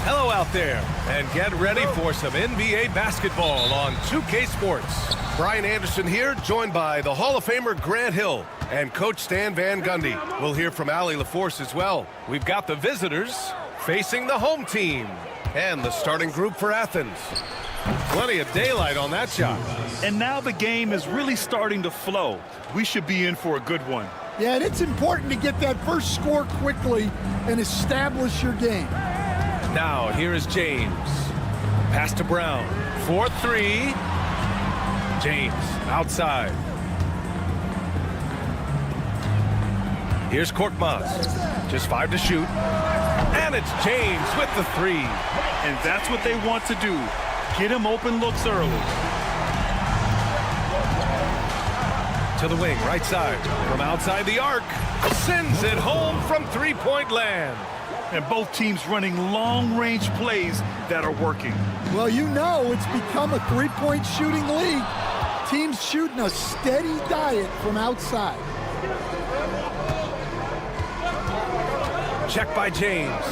Hello out there, and get ready for some NBA basketball on 2K Sports. Brian Anderson here, joined by the Hall of Famer Grant Hill and Coach Stan Van Gundy. We'll hear from Allie LaForce as well. We've got the visitors facing the home team and the starting group for Athens. Plenty of daylight on that shot. And now the game is really starting to flow. We should be in for a good one. Yeah, and it's important to get that first score quickly and establish your game. Now, here is James. Pass to Brown. 4-3. James, outside. Here's Korkmaz. Just 5 to shoot. And it's James with the 3. And that's what they want to do. Get him open looks early. To the wing, right side. From outside the arc. Sends it home from three-point land. And both teams running long-range plays that are working. Well, you know it's become a three-point shooting league. Teams shooting a steady diet from outside. Check by James.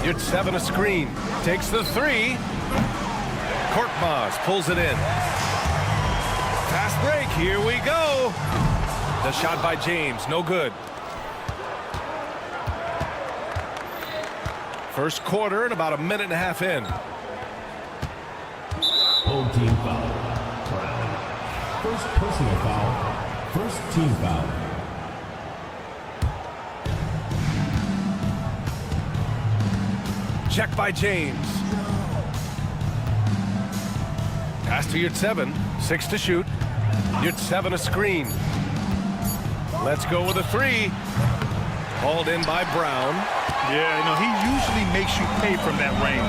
You're 7 a screen. Takes the 3. Korkmaz pulls it in. Fast break. Here we go. The shot by James. No good. First quarter and about a minute and a half in. Home team foul. First personal foul. First team foul. Check by James. Pass to Yurt-7. 6 to shoot. Yurt-7 a screen. Let's go with a 3. Hauled in by Brown. Yeah, he usually makes you pay from that range.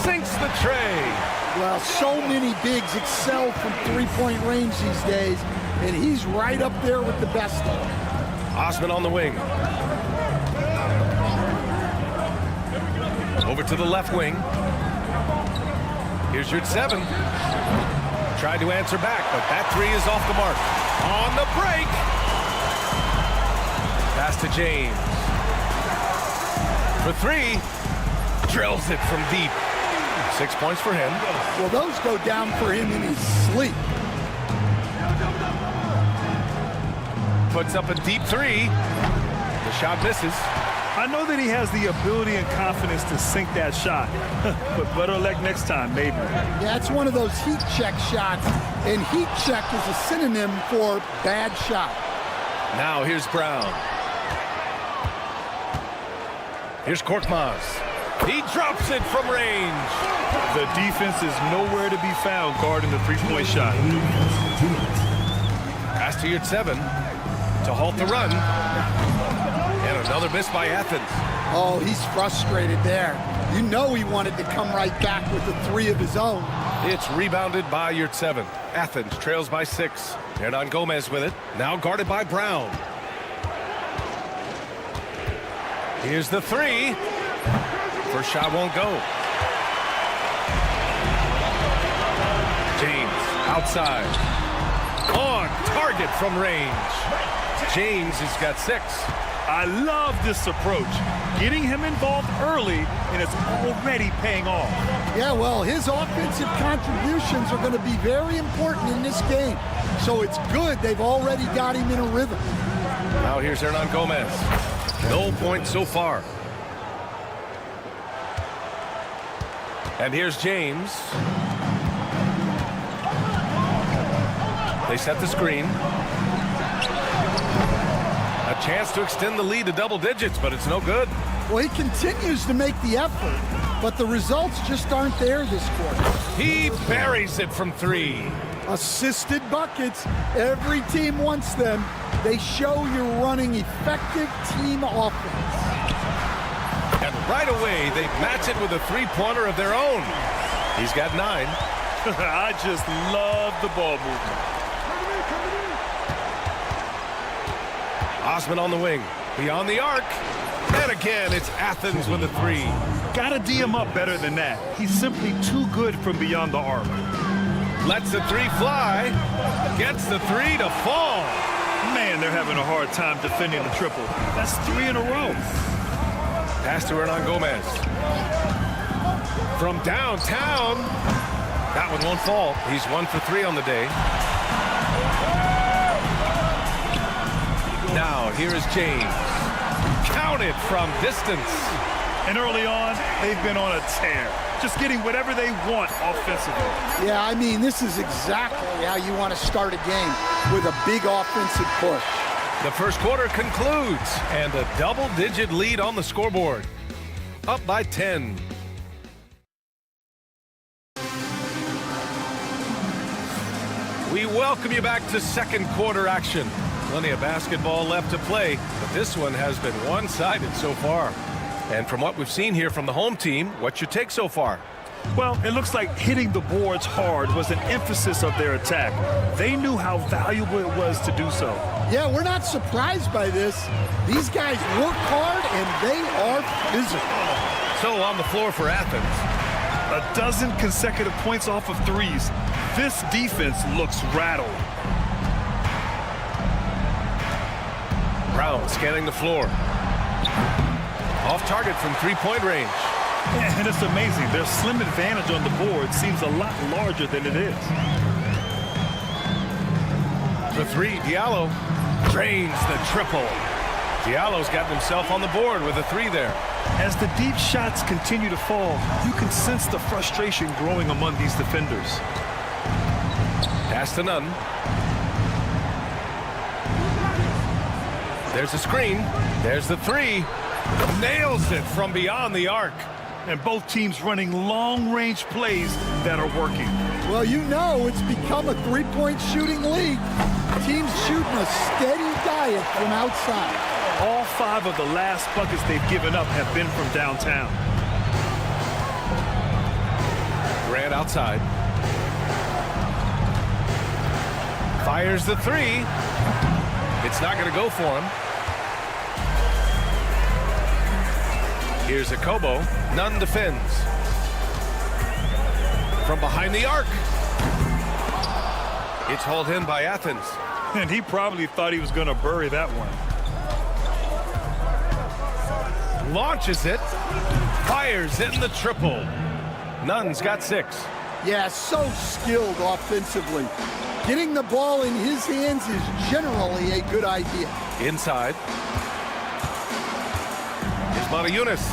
Sinks the tray. Well, so many bigs excel from three-point range these days, and he's right up there with the best of them. Osman on the wing. Over to the left wing. Here's Yurt-7. Tried to answer back, but that 3 is off the mark. On the break. Pass to James. For 3. Drills it from deep. 6 points for him. Well, those go down for him in his sleep. Puts up a deep 3. The shot misses. I know that he has the ability and confidence to sink that shot, but better luck next time, maybe. Yeah, it's one of those heat check shots, and heat check is a synonym for bad shot. Now here's Brown. Here's Korkmaz. He drops it from range. The defense is nowhere to be found guarding the three-point shot. Pass to Yurt-7 to halt the run. And another miss by Athens. Oh, he's frustrated there. You know he wanted to come right back with a 3 of his own. It's rebounded by Yurt-7. Athens trails by 6. Hernan Gomez with it. Now guarded by Brown. Here's the 3. First shot won't go. James outside. On target from range. James has got 6. I love this approach. Getting him involved early, and it's already paying off. Yeah, well, his offensive contributions are going to be very important in this game. So it's good they've already got him in a rhythm. Now here's Hernan Gomez. No points so far. And here's James. They set the screen. A chance to extend the lead to double digits, but it's no good. Well, he continues to make the effort, but the results just aren't there this quarter. He buries it from 3. Assisted buckets. Every team wants them. They show you're running effective team offense. And right away, they match it with a 3-pointer of their own. He's got 9. I just love the ball movement. Osman on the wing. Beyond the arc. And again, it's Athens with a 3. Gotta D him up better than that. He's simply too good from beyond the arc. Lets the 3 fly. Gets the 3 to fall. Man, they're having a hard time defending the triple. That's 3 in a row. Pass to Hernan Gomez. From downtown. That one won't fall. He's 1 for 3 on the day. Now, here is James. Counted from distance. And early on, they've been on a tear. Just getting whatever they want offensively. Yeah, I mean, this is exactly how you want to start a game, with a big offensive push. The first quarter concludes, and a double-digit lead on the scoreboard. Up by 10. We welcome you back to second quarter action. Plenty of basketball left to play, but this one has been one-sided so far. And from what we've seen here from the home team, what's your take so far? Well, it looks like hitting the boards hard was an emphasis of their attack. They knew how valuable it was to do so. Yeah, we're not surprised by this. These guys work hard, and they are physical. So on the floor for Athens. 12 consecutive points off of 3s. This defense looks rattled. Brown scanning the floor. Off target from 3-point range. Yeah, and it's amazing. Their slim advantage on the board seems a lot larger than it is. The 3, Diallo drains the triple. Diallo's gotten himself on the board with a 3 there. As the deep shots continue to fall, you can sense the frustration growing among these defenders. Pass to Nunn. There's a screen. There's the three. Nails it from beyond the arc. And both teams running long-range plays that are working. Well, you know it's become a three-point shooting league. Teams shooting a steady diet from outside. All 5 of the last buckets they've given up have been from downtown. Grant outside. Fires the three. It's not going to go for him. Here's a Kobo. Nunn defends. From behind the arc. It's hauled in by Athens. And he probably thought he was going to bury that one. Launches it. Fires in the triple. Nunn's got 6. Yeah, so skilled offensively. Getting the ball in his hands is generally a good idea. Inside. Here's Montejunas.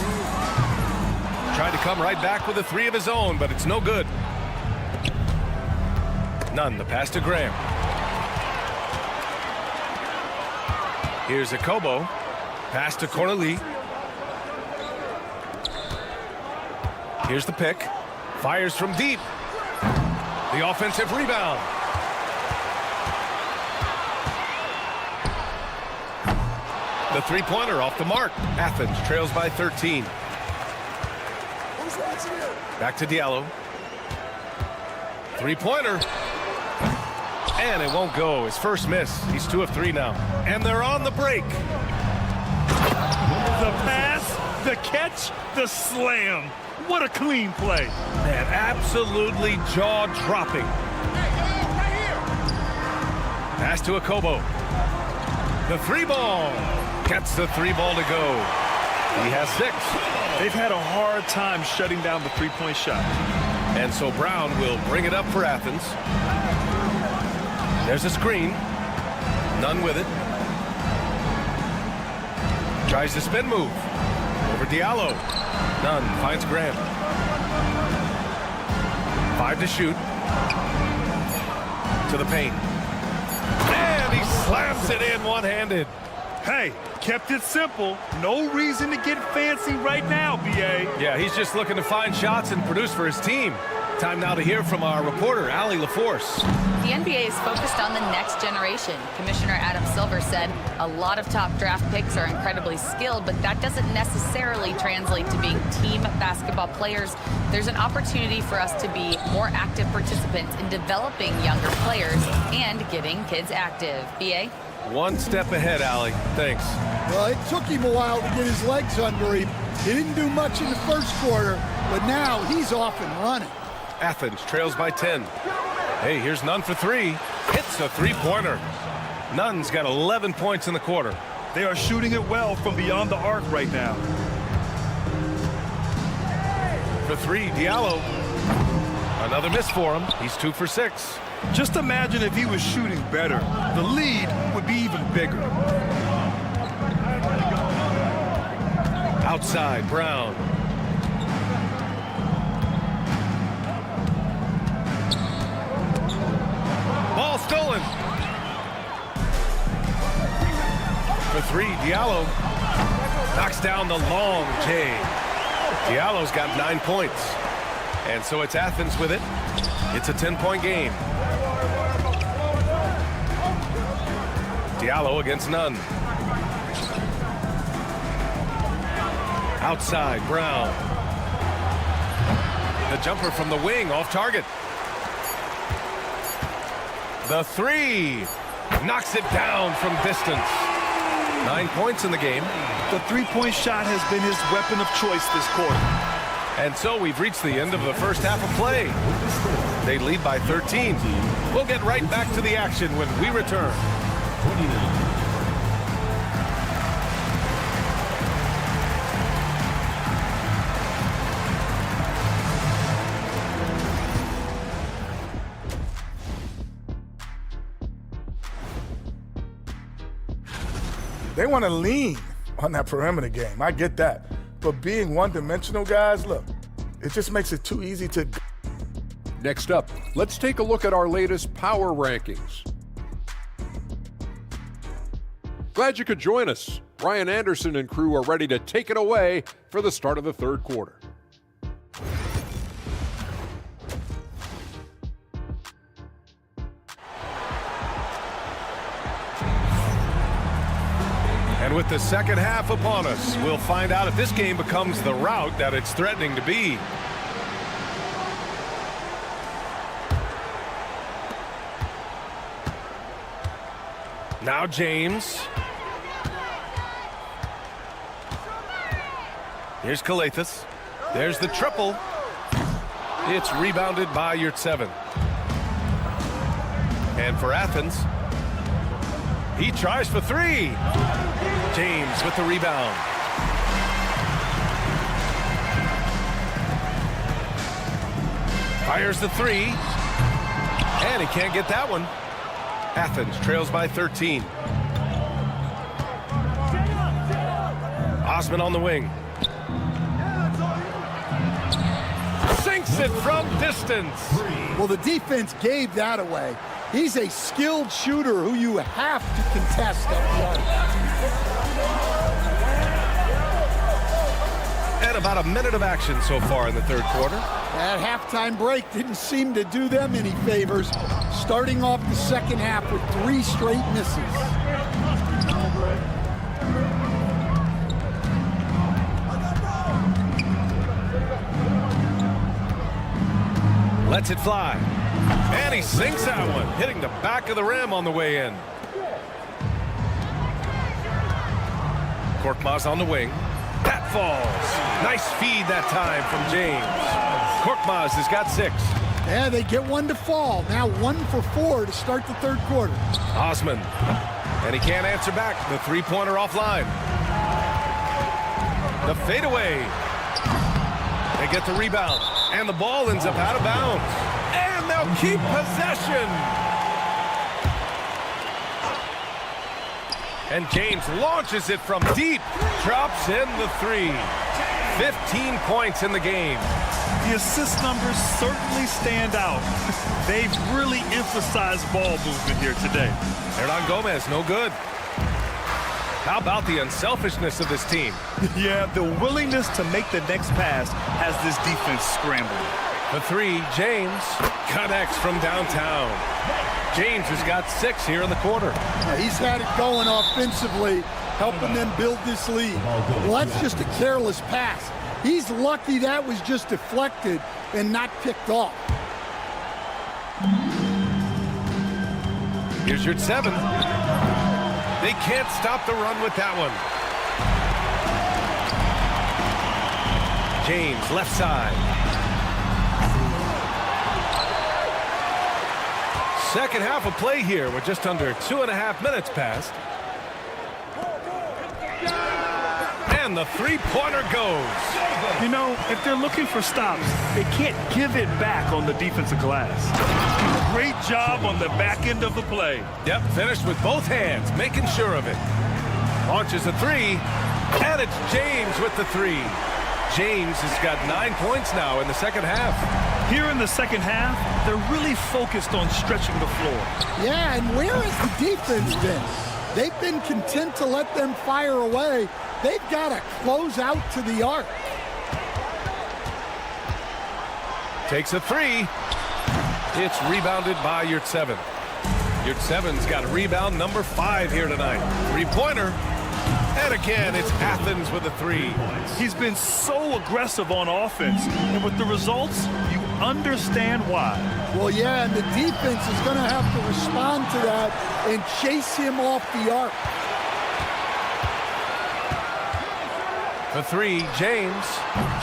Tried to come right back with a 3 of his own, but it's no good. Nunn, the pass to Graham. Here's a Kobo. Pass to Corneli. Here's the pick. Fires from deep. The offensive rebound. The three-pointer off the mark. Athens trails by 13. Back to Diallo. Three-pointer. And it won't go. His first miss. He's 2 of 3 now. And they're on the break. The pass, the catch, the slam. What a clean play. Man, absolutely jaw-dropping. Pass to Akobo. The 3-ball. Gets the 3-ball to go. He has 6. They've had a hard time shutting down the three-point shot. And so Brown will bring it up for Athens. There's a screen. Nunn with it. Tries the spin move. Over Diallo. Nunn finds Graham. 5 to shoot. To the paint. And he slams it in one-handed. Hey, kept it simple. No reason to get fancy right now, B.A. Yeah, he's just looking to find shots and produce for his team. Time now to hear from our reporter, Allie LaForce. The NBA is focused on the next generation. Commissioner Adam Silver said a lot of top draft picks are incredibly skilled, but that doesn't necessarily translate to being team basketball players. There's an opportunity for us to be more active participants in developing younger players and getting kids active. B.A.? One step ahead, Allie. Thanks. Well, it took him a while to get his legs under him. He didn't do much in the first quarter, but now he's off and running. Athens trails by 10. Hey, here's Nunn for 3. Hits a three-pointer. Nunn's got 11 points in the quarter. They are shooting it well from beyond the arc right now. For 3, Diallo. Another miss for him. He's 2 for 6. Just imagine if he was shooting better. The lead would be even bigger. Outside, Brown. Ball stolen. For 3, Diallo. Knocks down the long J. Diallo's got 9 points. And so it's Athens with it. It's a 10-point game. Diallo against Nunn. Outside, Brown. The jumper from the wing, off target. The 3. Knocks it down from distance. 9 points in the game. The three-point shot has been his weapon of choice this quarter. And so we've reached the end of the first half of play. They lead by 13. We'll get right back to the action when we return. 29. They want to lean on that perimeter game. I get that. But being one-dimensional, guys, look, it just makes it too easy to... Next up, let's take a look at our latest power rankings. Glad you could join us. Brian Anderson and crew are ready to take it away for the start of the third quarter. And with the second half upon us, we'll find out if this game becomes the rout that it's threatening to be. Now James. Here's krilexxx. There's the triple. It's rebounded by Yurtseven. And for Athens, he tries for three. James with the rebound. Fires the three. And he can't get that one. Athens trails by 13. Osman on the wing. Sinks it from distance. Well, the defense gave that away. He's a skilled shooter who you have to contest at the arc. And about a minute of action so far in the third quarter. That halftime break didn't seem to do them any favors, starting off the second half with 3 straight misses. Lets it fly. And he sinks that one, hitting the back of the rim on the way in. Korkmaz on the wing. That falls. Nice feed that time from James. Korkmaz has got 6. Yeah, they get one to fall. Now 1 for 4 to start the third quarter. Osman. And he can't answer back. The three-pointer offline. The fadeaway. They get the rebound. And the ball ends up out of bounds. And they'll keep possession. And James launches it from deep. Drops in the 3. 15 points in the game. The assist numbers certainly stand out. They've really emphasized ball movement here today. Hernan Gomez, no good. How about the unselfishness of this team? Yeah, the willingness to make the next pass has this defense scrambling. The 3, James connects from downtown. James has got 6 here in the quarter. Yeah, he's had it going offensively, helping them build this lead. Well, that's just a careless pass. He's lucky that was just deflected and not picked off. Here's your 7. They can't stop the run with that one. James, left side. Second half of play here. We're just under 2.5 minutes past. And the three-pointer goes. You know, if they're looking for stops, they can't give it back on the defensive glass. Great job on the back end of the play. Yep, finished with both hands, making sure of it. Launches a 3, and it's James with the 3. James has got 9 points now in the second half. Here in the second half, they're really focused on stretching the floor. Yeah, and where has the defense been? They've been content to let them fire away. They've got to close out to the arc. Takes a 3. It's rebounded by Yurtseven. Yurtseven's got rebound number 5 here tonight. Three-pointer. And again, it's Athens with a 3. He's been so aggressive on offense, and with the results, you understand why. Well, yeah, and the defense is going to have to respond to that and chase him off the arc. The 3, James.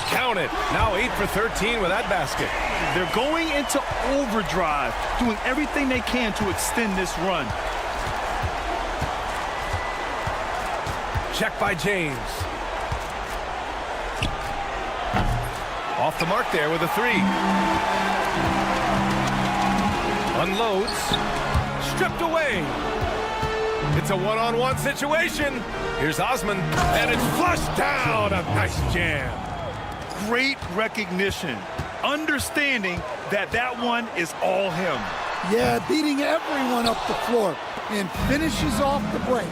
Count it. Now 8 for 13 with that basket. They're going into overdrive, doing everything they can to extend this run. Check by James. Off the mark there with a 3. Unloads. Stripped away. It's a one-on-one situation. Here's Osman, and it's flushed down. A nice jam. Great recognition. Understanding that that one is all him. Yeah, beating everyone up the floor and finishes off the break.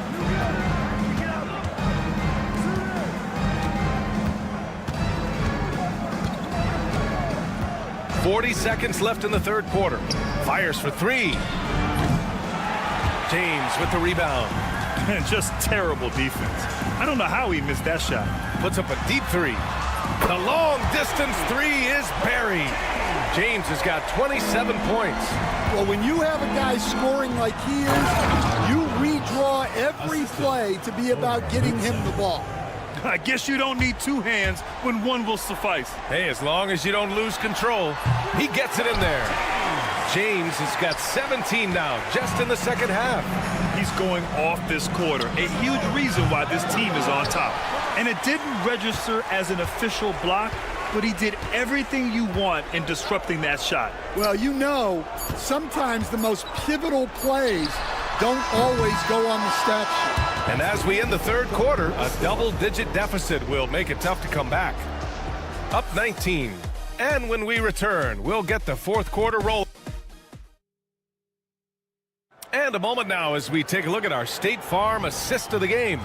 40 seconds left in the third quarter. Fires for three. James with the rebound. Just terrible defense. I don't know how he missed that shot. Puts up a deep three. The long distance three is buried. James has got 27 points. Well, when you have a guy scoring like he is, you redraw every play to be about getting him the ball. I guess you don't need two hands when one will suffice. Hey, as long as you don't lose control, he gets it in there. James has got 17 now, just in the second half. He's going off this quarter, a huge reason why this team is on top. And it didn't register as an official block, but he did everything you want in disrupting that shot. Well, you know, sometimes the most pivotal plays don't always go on the stat sheet. And as we end the third quarter, a double-digit deficit will make it tough to come back. Up 19. And when we return, we'll get the fourth quarter roll. And a moment now as we take a look at our State Farm assist of the game.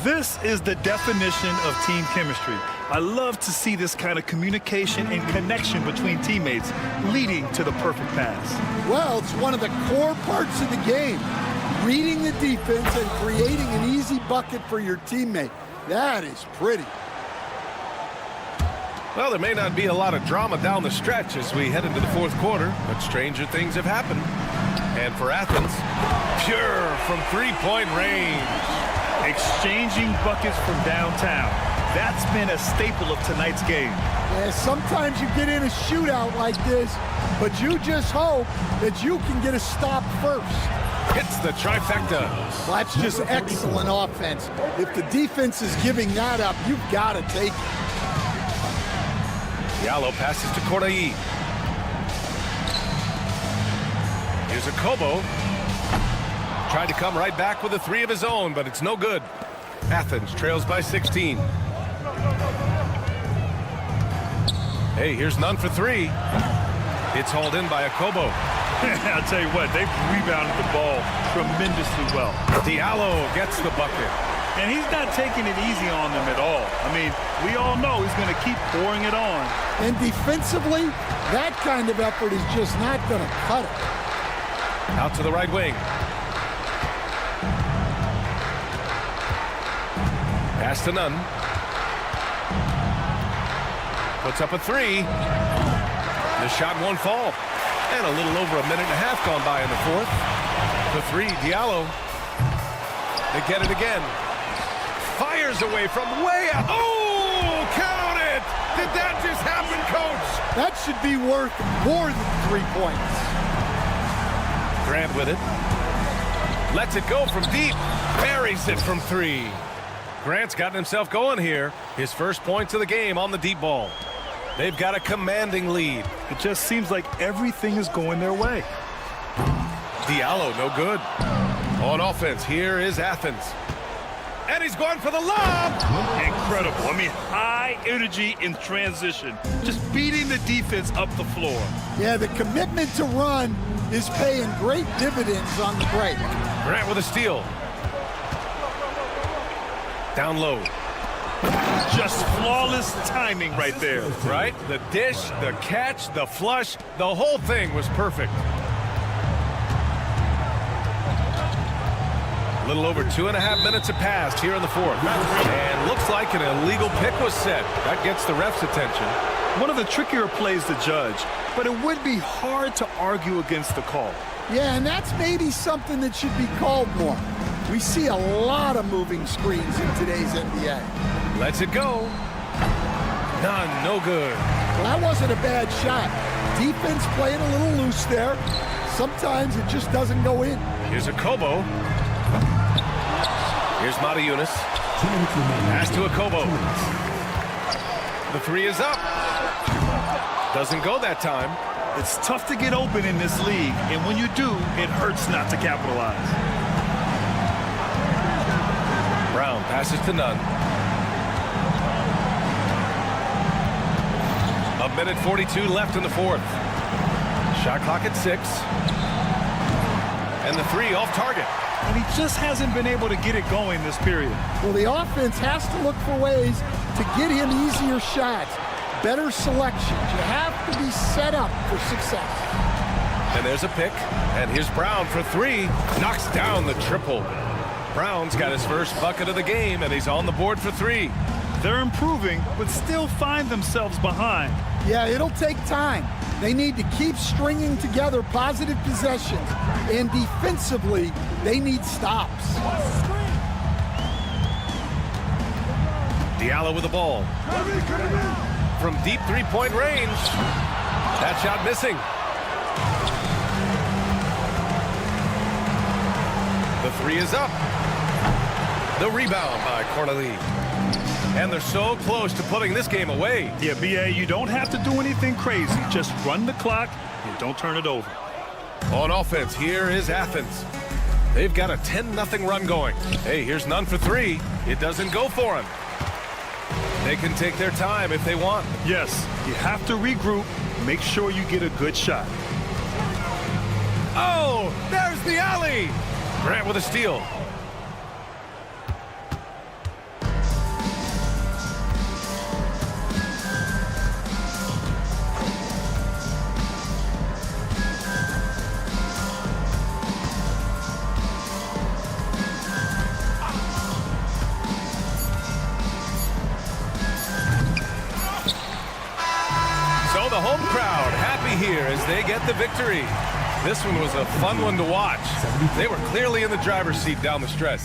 This is the definition of team chemistry. I love to see this kind of communication and connection between teammates leading to the perfect pass. Well, it's one of the core parts of the game. Reading the defense and creating an easy bucket for your teammate. That is pretty. Well, there may not be a lot of drama down the stretch as we head into the fourth quarter, but stranger things have happened. And for Athens, pure from three-point range. Exchanging buckets from downtown. That's been a staple of tonight's game. Yeah, sometimes you get in a shootout like this, but you just hope that you can get a stop first. Hits the trifecta. Well, that's just excellent offense. If the defense is giving that up, you've got to take it. Diallo passes to Corday. Here's a Kobo. Tried to come right back with a three of his own, but it's no good. Athens trails by 16. Hey, here's none for three. It's hauled in by a Kobo. I'll tell you what, they've rebounded the ball tremendously well. Diallo gets the bucket. And he's not taking it easy on them at all. I mean, we all know he's going to keep pouring it on. And defensively, that kind of effort is just not going to cut it. Out to the right wing. Pass to Nunn. Puts up a three. The shot won't fall. And a little over a minute and a half gone by in the fourth. The three, Diallo. They get it again. Fires away from way out. Oh, count it! Did that just happen, Coach? That should be worth more than 3 points. Grant with it. Lets it go from deep. Buries it from three. Grant's gotten himself going here. His first points of the game on the deep ball. They've got a commanding lead. It just seems like everything is going their way. Diallo, no good. On offense, here is Athens. And he's going for the lob. Incredible. I mean, high energy in transition. Just beating the defense up the floor. Yeah, the commitment to run is paying great dividends on the break. Grant with a steal. Down low. Just flawless timing right there. Right? The dish, the catch, the flush, the whole thing was perfect. A little over 2.5 minutes have passed here in the fourth. And looks like an illegal pick was set. That gets the ref's attention. One of the trickier plays to judge, but it would be hard to argue against the call. Yeah, and that's maybe something that should be called more. We see a lot of moving screens in today's NBA. Lets it go. None, no good. Well, that wasn't a bad shot. Defense playing a little loose there. Sometimes it just doesn't go in. Here's a Kobo. Here's Matajunas. Pass to a Kobo. The three is up. Doesn't go that time. It's tough to get open in this league, and when you do, it hurts not to capitalize. Brown passes to Nunn. 1:42 left in the fourth. Shot clock at 6. And the three off target. And he just hasn't been able to get it going this period. Well, the offense has to look for ways to get him easier shots. better selections. You have to be set up for success. And there's a pick, and here's Brown for three. Knocks down the triple. Brown's got his first bucket of the game, and he's on the board for three. They're improving, but still find themselves behind. Yeah, it'll take time. They need to keep stringing together positive possessions, and defensively, they need stops. Diallo with the ball. From deep three-point range. That shot missing. The three is up. The rebound by Corneli. And they're so close to putting this game away. Yeah, B.A., you don't have to do anything crazy. Just run the clock and don't turn it over. On offense, here is Athens. They've got a 10-0 run going. Hey, here's none for three. It doesn't go for them. They can take their time if they want. Yes, you have to regroup. Make sure you get a good shot. Oh, there's the alley. Grant with a steal. So the home crowd happy here as they get the victory. This one was a fun one to watch. They were clearly in the driver's seat down the stretch.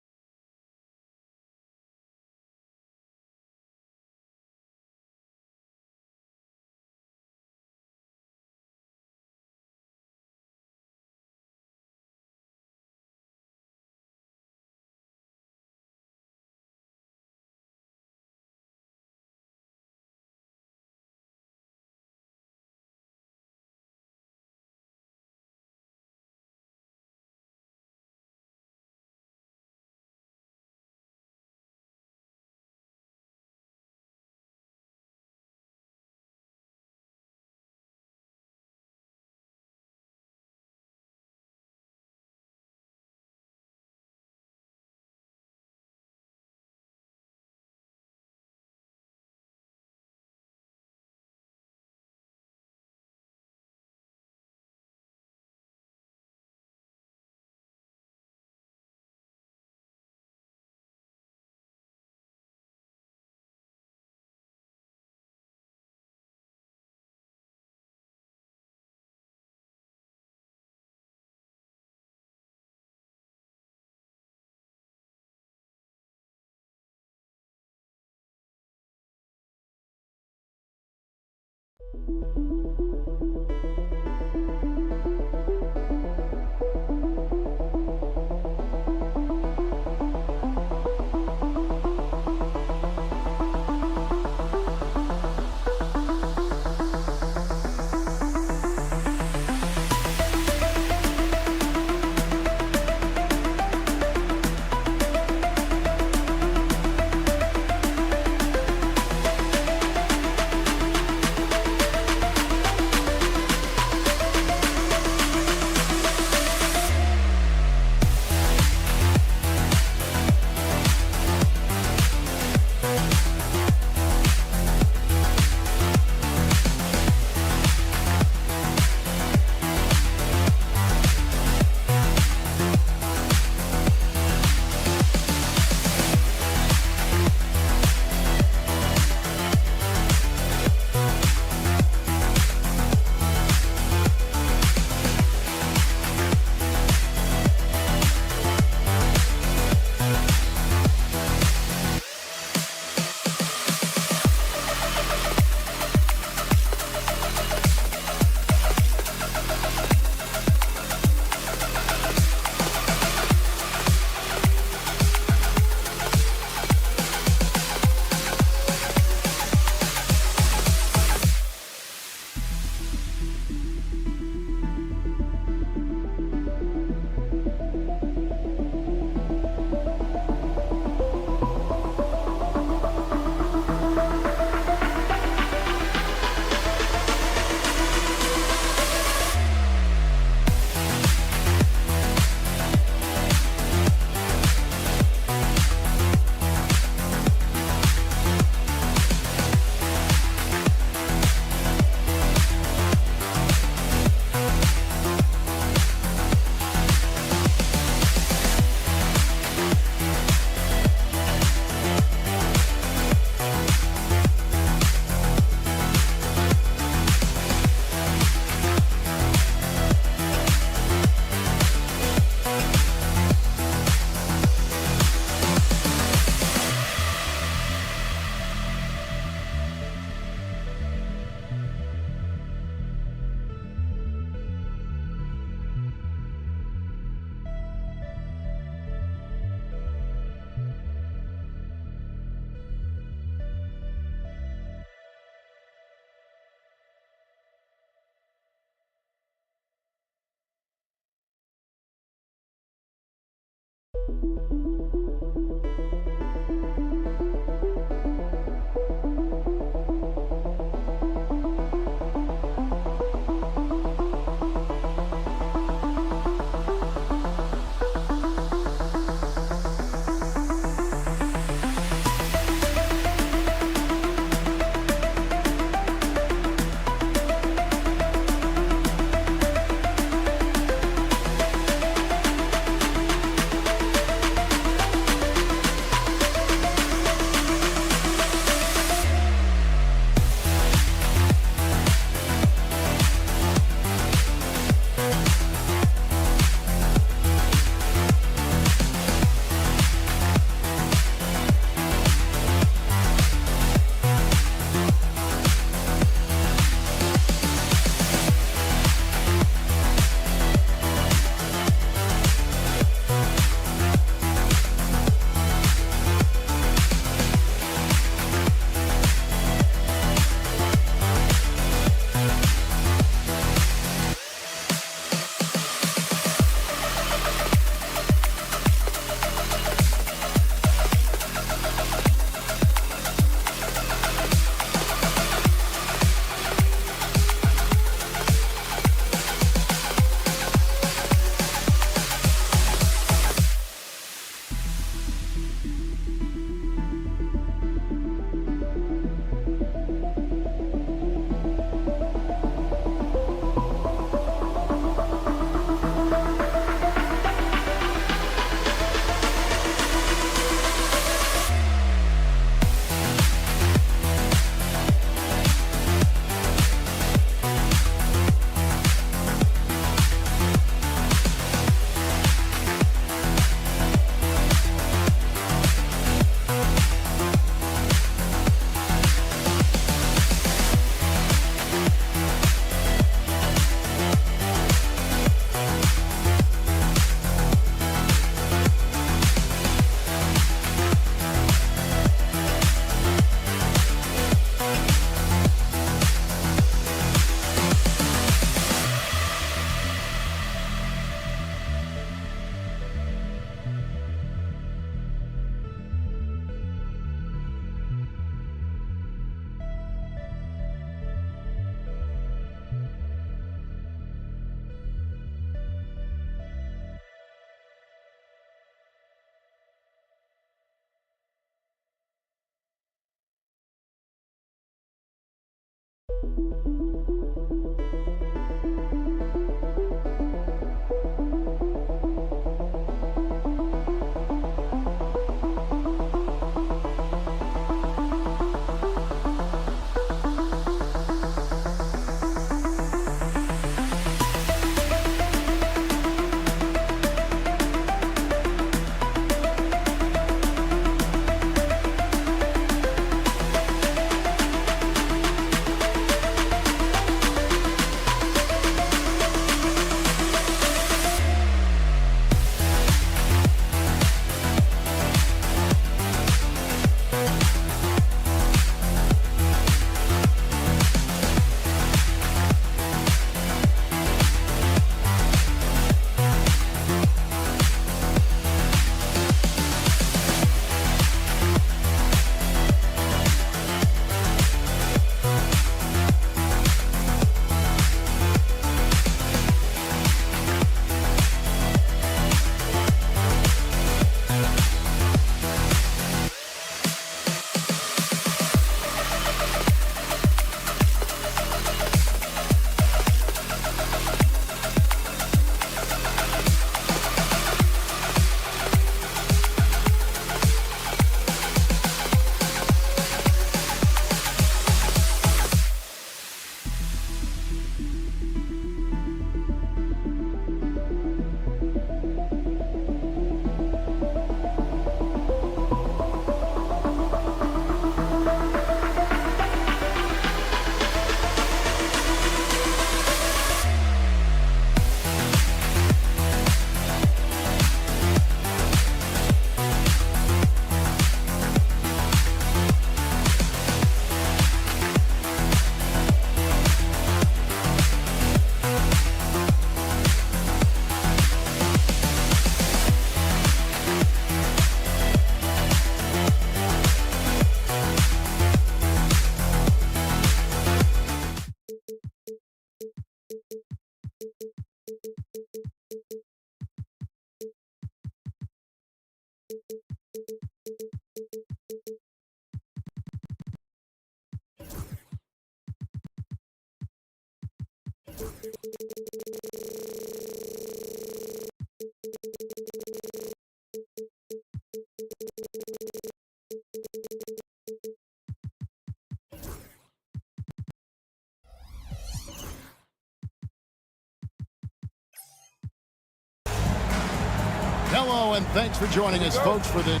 Hello, and thanks for joining us, folks, for the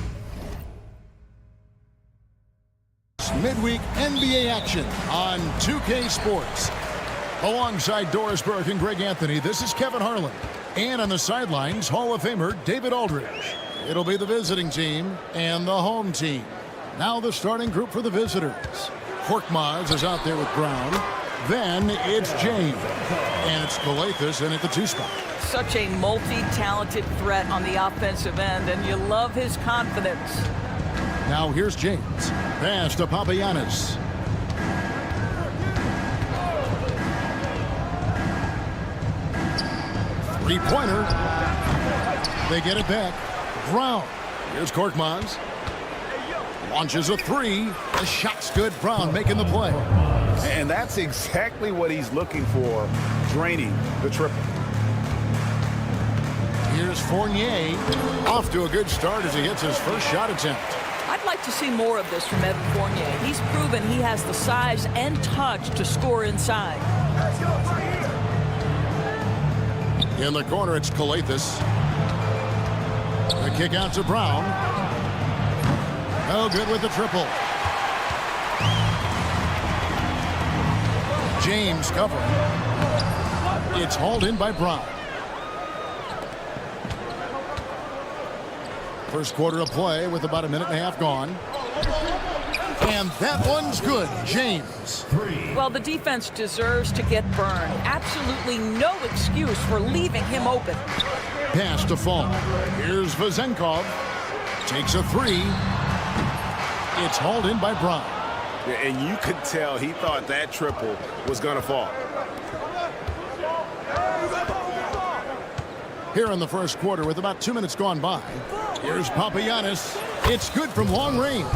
midweek NBA action on 2K Sports. Alongside Doris Burke and Greg Anthony, this is Kevin Harlan. And on the sidelines, Hall of Famer David Aldridge. It'll be the visiting team and the home team. Now the starting group for the visitors. Korkmaz is out there with Brown. Then it's James. And it's krilexxx in at the 2 spot. Such a multi-talented threat on the offensive end, and you love his confidence. Now here's James. Pass to Papagiannis. Three-pointer. They get it back. Brown. Here's Korkmaz. Launches a 3. The shot's good. Brown making the play. And that's exactly what he's looking for, draining the triple. Here's Fournier. Off to a good start as he hits his first shot attempt. I'd like to see more of this from Evan Fournier. He's proven he has the size and touch to score inside. In the corner, it's krilexxx. The kick out to Brown. No good with the triple. James covering. It's hauled in by Brown. First quarter of play with about a minute and a half gone. And that one's good. James. Well, the defense deserves to get burned. Absolutely no excuse for leaving him open. Pass to Fall. Here's Vezenkov. Takes a 3. It's hauled in by Brown. And you could tell he thought that triple was going to fall. here in the first quarter with about 2 minutes gone by. Here's Papagiannis. It's good from long range.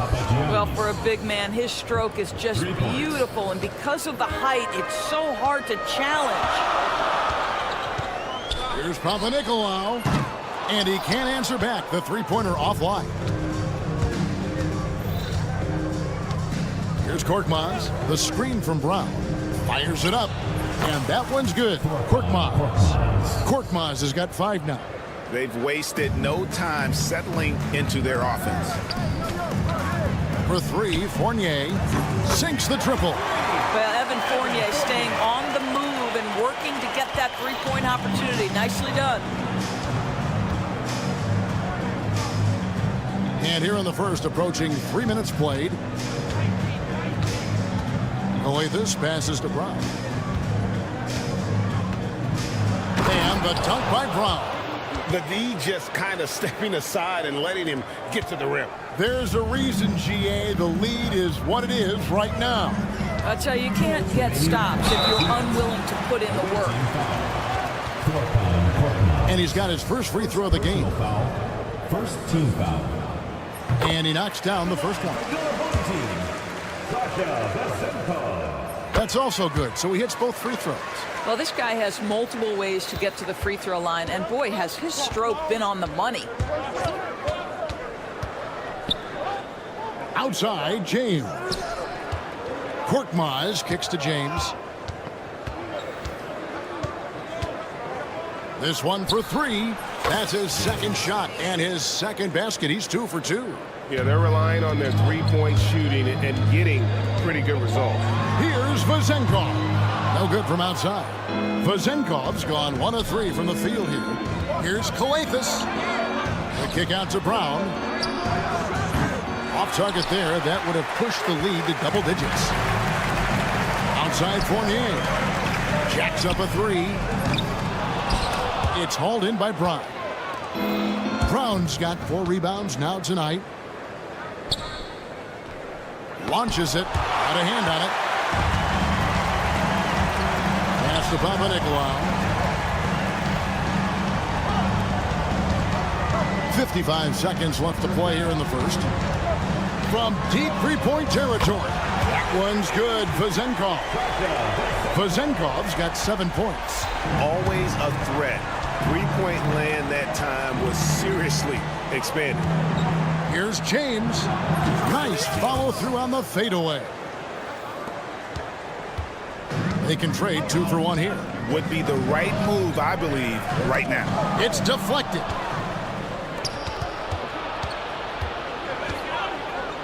Well, for a big man, his stroke is just beautiful, and because of the height, it's so hard to challenge. Here's Panathinaikos, and he can't answer back. The three-pointer offline. Here's Korkmaz. The screen from Brown. Fires it up, and that one's good. Korkmaz has got 5 now. They've wasted no time settling into their offense. For 3, Fournier sinks the triple. Well, Evan Fournier staying on the move and working to get that three-point opportunity. Nicely done. And here in the first, approaching 3 minutes played. Krilexxx passes to Brown. And the dunk by Brown. The D just kind of stepping aside and letting him get to the rim. There's a reason, GA, the lead is what it is right now. I'll tell you, you can't get stops if you're unwilling to put in the work. And he's got his first free throw of the game. First team foul. And he knocks down the first one. That's also good, so he hits both free throws. Well, this guy has multiple ways to get to the free throw line, and boy, has his stroke been on the money. Outside, James. Korkmaz kicks to James. This one for 3. That's his second shot and his second basket. He's 2 for 2. Yeah, they're relying on their three-point shooting and getting pretty good results. Here's Vezenkov. No good from outside. Vezenkov's gone 1 of 3 from the field here. Here's Krilexxx. The kick out to Brown. Off target there. That would have pushed the lead to double digits. Outside Fournier. Jacks up a 3. It's hauled in by Brown. Brown's got 4 rebounds now tonight. Launches it. Got a hand on it. Pass to Panathinaikos. 55 seconds left to play here in the first. From deep three-point territory. That one's good. Vezenkov's got 7 points. Always a threat. Three-point land that time was seriously expanded. Here's James. Nice follow-through on the fadeaway. They can trade 2 for 1 here. Would be the right move, I believe, right now. It's deflected.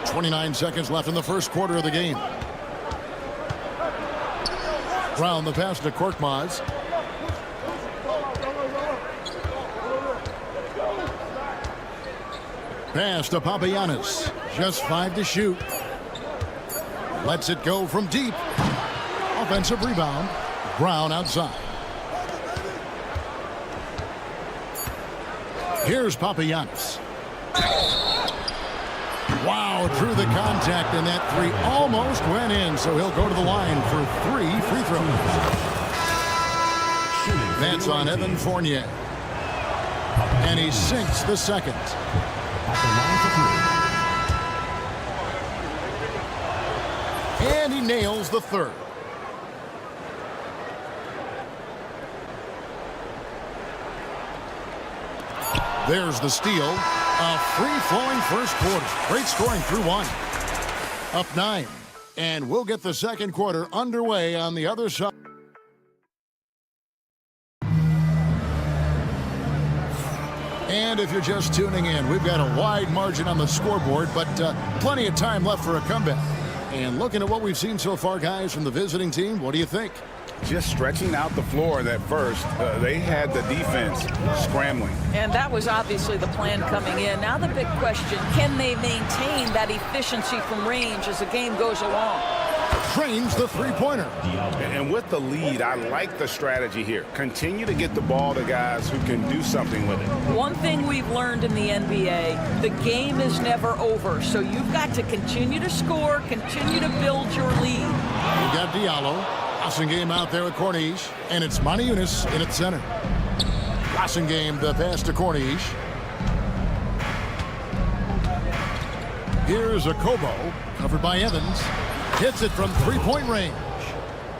29 seconds left in the first quarter of the game. Brown the pass to Korkmaz. Pass to Papagiannis. Just 5 to shoot. Lets it go from deep. Offensive rebound. Brown outside. Here's Papagiannis. Wow, through the contact, and that 3 almost went in, so he'll go to the line for 3 free throws. That's on Evan Fournier. And he sinks the second. And he nails the third. There's the steal. A free-flowing first quarter. Great scoring through 1. Up 9. And we'll get the second quarter underway on the other side. And if you're just tuning in, we've got a wide margin on the scoreboard, but plenty of time left for a comeback. And looking at what we've seen so far, guys, from the visiting team, what do you think? Just stretching out the floor that first. They had the defense scrambling. And that was obviously the plan coming in. Now the big question, can they maintain that efficiency from range as the game goes along? Trains the three-pointer. And with the lead, I like the strategy here. Continue to get the ball to guys who can do something with it. One thing we've learned in the NBA, the game is never over. So you've got to continue to score, continue to build your lead. We've got Diallo. Passing game out there at Corniche. And it's Moniunas in at center. Passing game, the pass to Corniche. Here's Akobo, covered by Evans. Hits it from three-point range.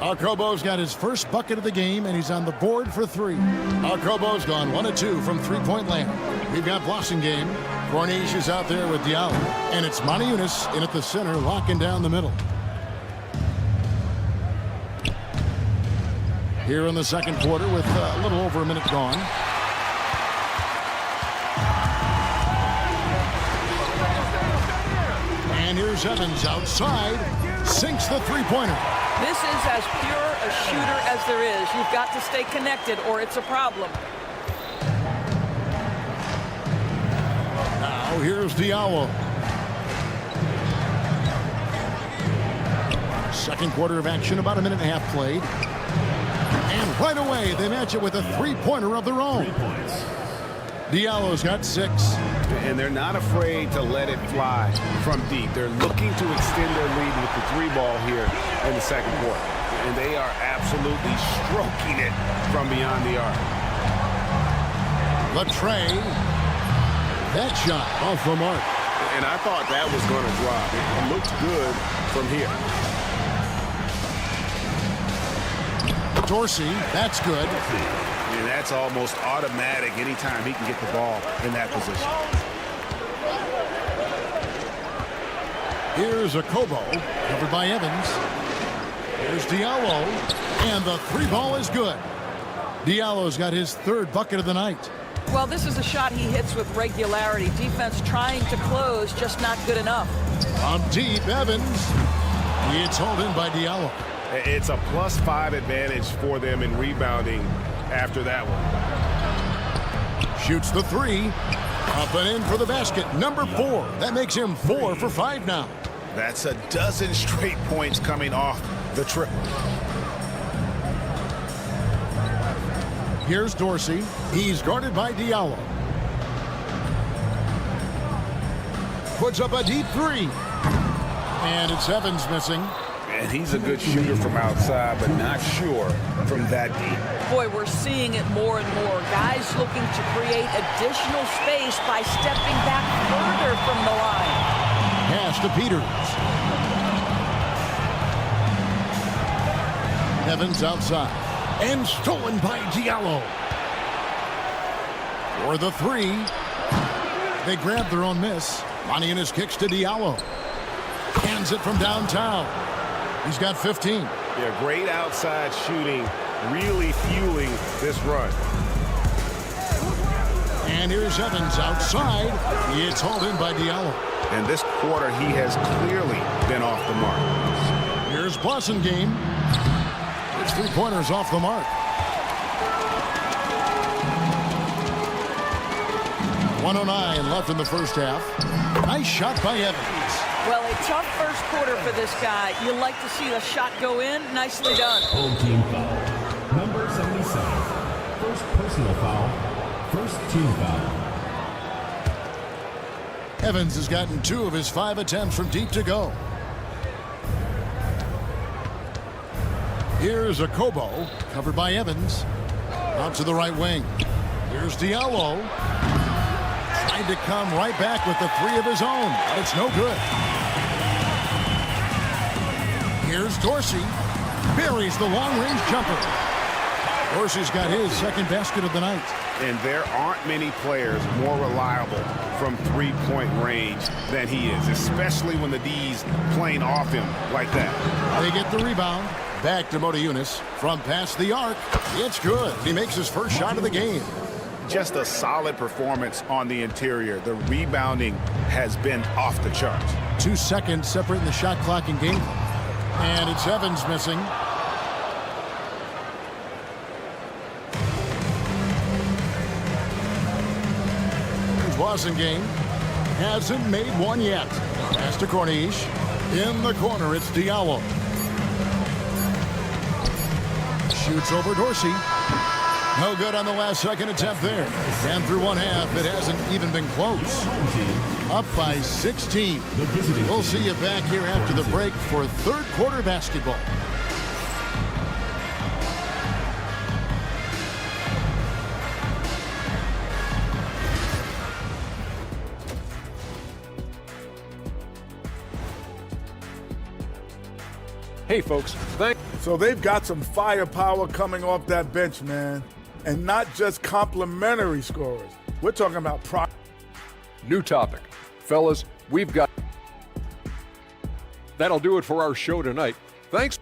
Akobo's got his first bucket of the game, and he's on the board for 3. Akobo's gone 1 of 2 from three-point land. We've got Blossom game. Corniche is out there with Diallo. And it's Moniunas in at the center, locking down the middle. Here in the second quarter with a little over a minute gone. And here's Evans outside. Sinks the three-pointer. This is as pure a shooter as there is. You've got to stay connected or it's a problem. Now here's Diallo. Second quarter of action, about a minute and a half played. And right away, they match it with a three-pointer of their own. Diallo's got 6. And they're not afraid to let it fly from deep. They're looking to extend their lead with the 3-ball here in the second quarter. And they are absolutely stroking it from beyond the arc. Latrey. That shot off the mark. And I thought that was going to drop. It looked good from here. Dorsey, that's good. And that's almost automatic anytime he can get the ball in that position. Here's Akobo, covered by Evans. Here's Diallo, and the 3-ball is good. Diallo's got his 3rd bucket of the night. Well, this is a shot he hits with regularity. Defense trying to close, just not good enough. From deep, Evans. It's hauled in by Diallo. It's a +5 advantage for them in rebounding after that one. Shoots the 3. Up and in for the basket. Number 4. That makes him 4 for 5 now. That's a dozen straight points coming off the triple. Here's Dorsey. He's guarded by Diallo. Puts up a deep 3. And it's Evans missing. And he's a good shooter from outside, but not sure from that deep. Boy, we're seeing it more and more. Guys looking to create additional space by stepping back further from the line. Pass to Peters. Evans outside. And stolen by Diallo. For the 3. They grab their own miss. Moniunas kicks to Diallo. Hands it from downtown. He's got 15. Yeah, great outside shooting, really fueling this run. And here's Evans outside. It's hauled in by Diallo. And this quarter, he has clearly been off the mark. Here's Blossom game. It's 3-pointers off the mark. 1:09 left in the first half. Nice shot by Evans. Well, a tough first quarter for this guy. You like to see the shot go in. Nicely done. Home team foul. Number 77. First personal foul. First team foul. Evans has gotten 2 of his 5 attempts from deep to go. Here's Akobo, covered by Evans. Out to the right wing. Here's Diallo. Tried to come right back with the 3 of his own, but it's no good. Here's Dorsey. Buries the long-range jumper. Dorsey's got his 2nd basket of the night. And there aren't many players more reliable from 3-point range than he is, especially when the D's playing off him like that. They get the rebound. Back to Moniunas. From past the arc. It's good. He makes his first shot of the game. Just a solid performance on the interior. The rebounding has been off the charts. 2 seconds separating the shot clock and game clock. And it's Evans missing. Boston game. Hasn't made one yet. Pass to Corniche. In the corner, it's Diallo. Shoots over Dorsey. No good on the last second attempt there. And through one half, it hasn't even been close. Up by 16. We'll see you back here after the break for 3rd quarter basketball. Hey, folks, So they've got some firepower coming off that bench, man. And not just complimentary scorers. We're talking about New topic. Fellas, we've got... That'll do it for our show tonight. Thanks.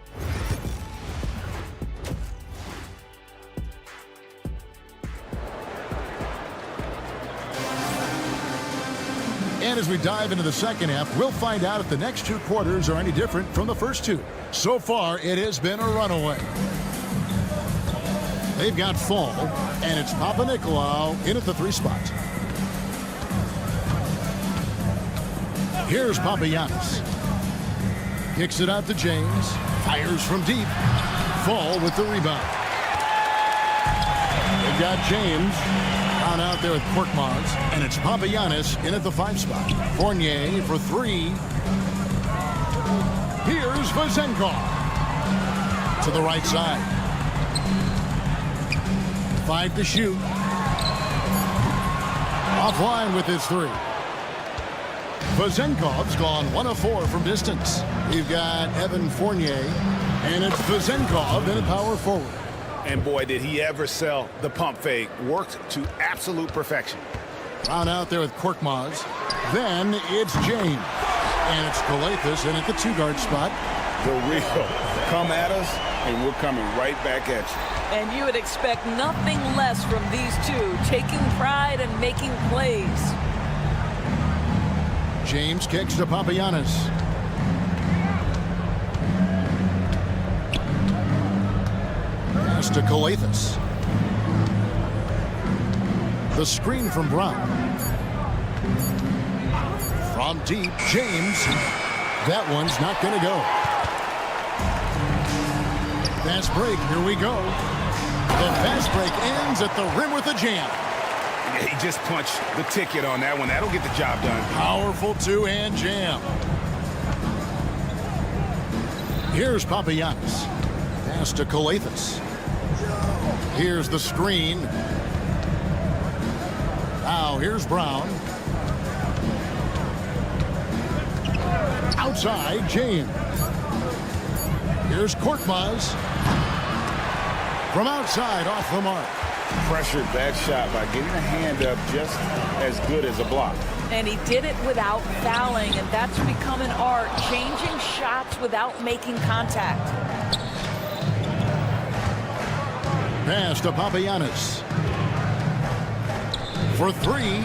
And as we dive into the second half, we'll find out if the next two quarters are any different from the first two. So far, it has been a runaway. They've got Fall, and it's Papanikolaou in at the 3 spot. Here's Papagiannis. Kicks it out to James. Fires from deep. Fall with the rebound. They've got James on out there with Korkmaz, and it's Papagiannis in at the 5 spot. Fournier for 3. Here's Vezenkov to the right side. 5 to shoot. Offline with his 3. Vezenkov's gone 1 of 4 from distance. We've got Evan Fournier, and it's Vezenkov in a power forward. And boy, did he ever sell the pump fake. Worked to absolute perfection. Brown out there with Korkmaz. Then it's James. And it's Krilexxx in at the 2-guard spot. The real. Come at us, and we're coming right back at you. And you would expect nothing less from these two, taking pride and making plays. James kicks to Papagiannis. Pass to Krilexxx. The screen from Brown. From deep, James. That one's not going to go. Fast break, here we go. The fast break ends at the rim with a jam. Yeah, he just punched the ticket on that one. That'll get the job done. Powerful 2-hand jam. Here's Papagiannis. Pass to Krilexxx. Here's the screen. Now here's Brown. Outside, James. Here's Korkmaz. From outside, off the mark. Pressured that shot by getting a hand up just as good as a block. And he did it without fouling, and that's become an art, changing shots without making contact. Pass to Papagiannis. For 3.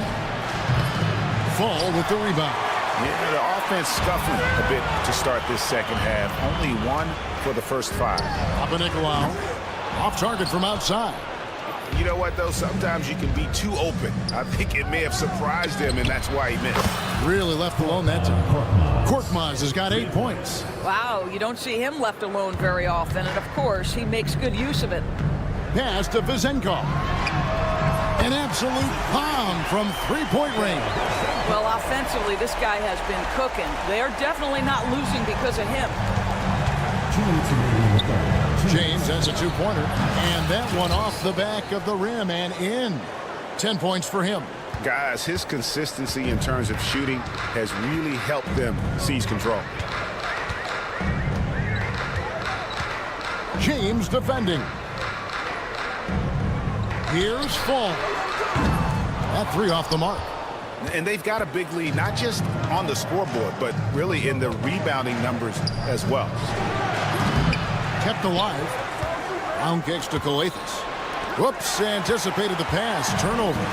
Fall with the rebound. Yeah, the offense scuffling a bit to start this second half. Only 1 for the first 5. Papanikolaou off target from outside. You know what, though? Sometimes you can be too open. I think it may have surprised him, and that's why he missed. Really left alone that time. Korkmaz has got 8 points. Wow, you don't see him left alone very often, and of course, he makes good use of it. Pass to Vezenkov. An absolute bomb from 3-point range. Well, offensively, this guy has been cooking. They're definitely not losing because of him. James has a 2-pointer, and that one off the back of the rim and in. 10 points for him. Guys, his consistency in terms of shooting has really helped them seize control. James defending. Here's Fall. That 3 off the mark. And they've got a big lead, not just on the scoreboard, but really in the rebounding numbers as well. Kept alive. Brown kicks to Krilexxx. Whoops, anticipated the pass. Turnover.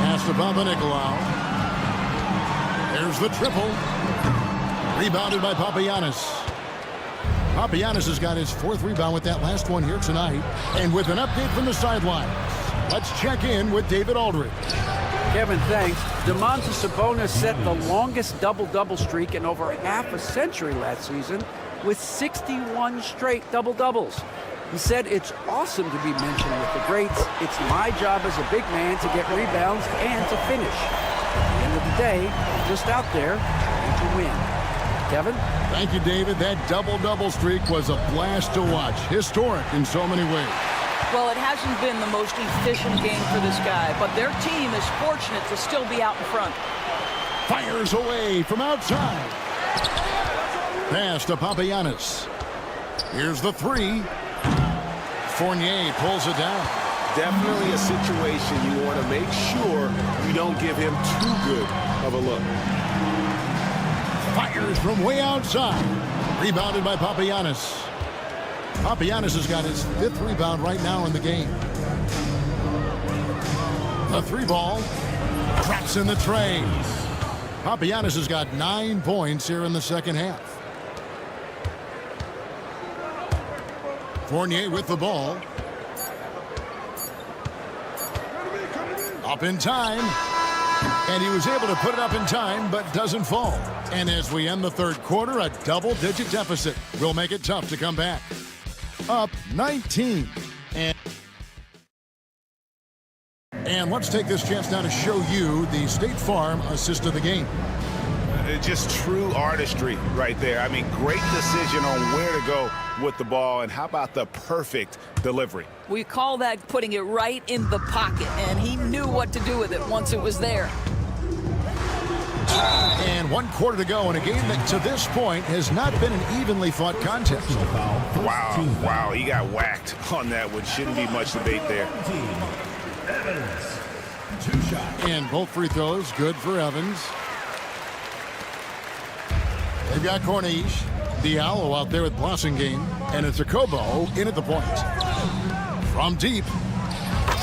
Pass to Papanikolaou. There's the triple. Rebounded by Papagiannis. Papagiannis has got his 4th rebound with that last one here tonight. And with an update from the sidelines, let's check in with David Aldridge. Kevin, thanks. Domantas Sabonis set the longest double-double streak in over half a century last season with 61 straight double-doubles. He said, "It's awesome to be mentioned with the greats. It's my job as a big man to get rebounds and to finish. At the end of the day, I'm just out there and to win." Kevin? Thank you, David. That double-double streak was a blast to watch. Historic in so many ways. Well, it hasn't been the most efficient game for this guy, but their team is fortunate to still be out in front. Fires away from outside. Pass to Papagiannis. Here's the three. Fournier pulls it down. Definitely a situation you want to make sure you don't give him too good of a look. Fires from way outside. Rebounded by Papagiannis. Papagiannis has got his 5th rebound right now in the game. The 3 ball. Drops in the tray. Papagiannis has got 9 points here in the second half. Fournier with the ball. Up in time. And he was able to put it up in time, but doesn't fall. And as we end the third quarter, a double-digit deficit will make it tough to come back. Up 19. And let's take this chance now to show you the State Farm assist of the game. Just true artistry right there. I mean, great decision on where to go with the ball, and how about the perfect delivery? We call that putting it right in the pocket, and he knew what to do with it once it was there. And 1 quarter to go in a game that to this point has not been an evenly fought contest. Wow, he got whacked on that one. Shouldn't be much debate there. Evans, 2 shots. And both free throws good for Evans. They've got Corniche, Diallo out there with Blossingame, and it's a Kobo in at the point. From deep,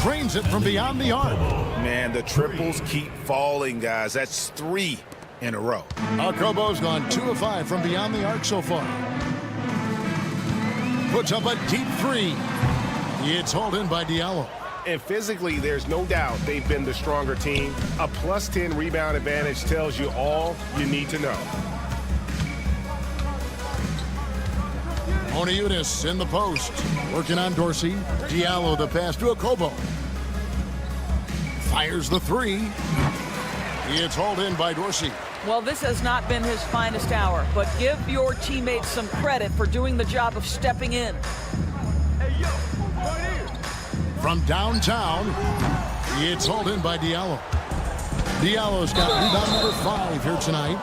drains it from beyond the arc. Man, the triples keep falling, guys. That's 3 in a row. Kobo's gone 2 of 5 from beyond the arc so far. Puts up a deep 3. It's hauled in by Diallo. And physically, there's no doubt they've been the stronger team. A +10 rebound advantage tells you all you need to know. Moniutis in the post, working on Dorsey. Diallo the pass to Kobo. Fires the 3. It's hauled in by Dorsey. Well, this has not been his finest hour, but give your teammates some credit for doing the job of stepping in. From downtown, it's hauled in by Diallo. Diallo's got rebound number 5 here tonight.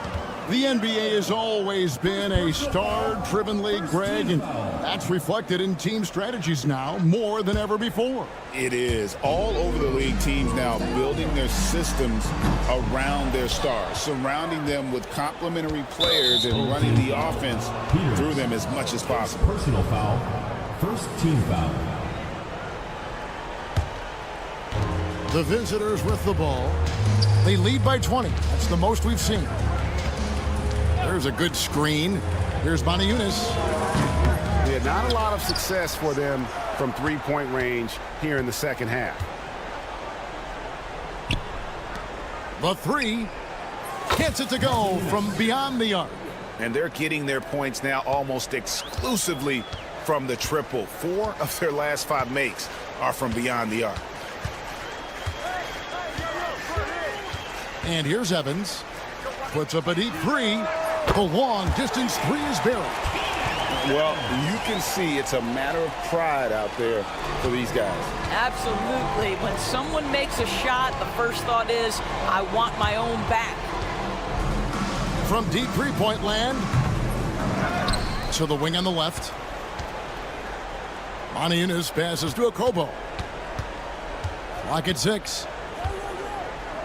The NBA has always been a star-driven league, Greg, and that's reflected in team strategies now more than ever before. It is. All over the league, teams now building their systems around their stars, surrounding them with complementary players and running the offense through them as much as possible. Personal foul. First team foul. The visitors with the ball. They lead by 20. That's the most we've seen. There's a good screen. Here's Moniutis. Yeah, not a lot of success for them from 3-point range here in the second half. The 3 gets it to go from beyond the arc. And they're getting their points now almost exclusively from the triple. 4 of their last 5 makes are from beyond the arc. And here's Evans. Puts up a deep 3. The long distance 3 is buried. Well, you can see it's a matter of pride out there for these guys. Absolutely. When someone makes a shot, the first thought is, I want my own back. From deep 3-point land to the wing on the left. Moniutis passes to Kobo. Clock at 6.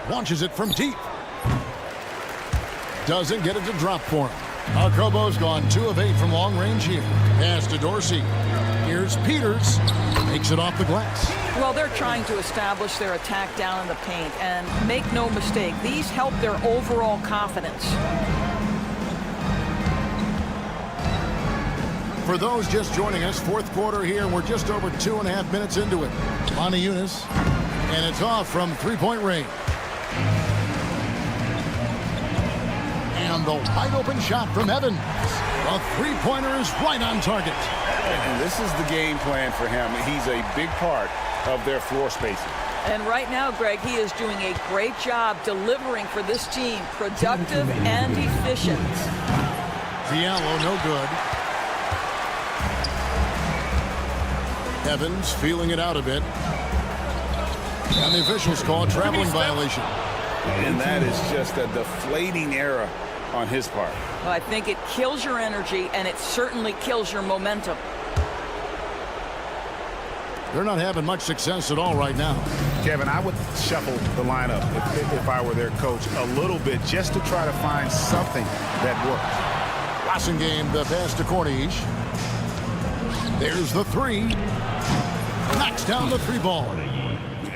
Launches it from deep. Doesn't get it to drop for him. Kobo's gone 2 of 8 from long range here. Pass to Dorsey. Here's Peters. Makes it off the glass. Well, they're trying to establish their attack down in the paint. And make no mistake, these help their overall confidence. For those just joining us, 4th quarter here. We're just over 2.5 minutes into it. Moniutis. And it's off from 3-point range. And the wide open shot from Evans. A 3-pointer is right on target. And this is the game plan for him. He's a big part of their floor spacing. And right now, Greg, he is doing a great job delivering for this team. Productive and efficient. Diallo, no good. Evans feeling it out a bit. And the officials call a traveling violation. And that is just a deflating era on his part. Well, I think it kills your energy, and it certainly kills your momentum. They're not having much success at all right now. Kevin, I would shuffle the lineup if I were their coach a little bit just to try to find something that works. Passing game, the pass to Corniche. There's the three. Knocks down the three ball.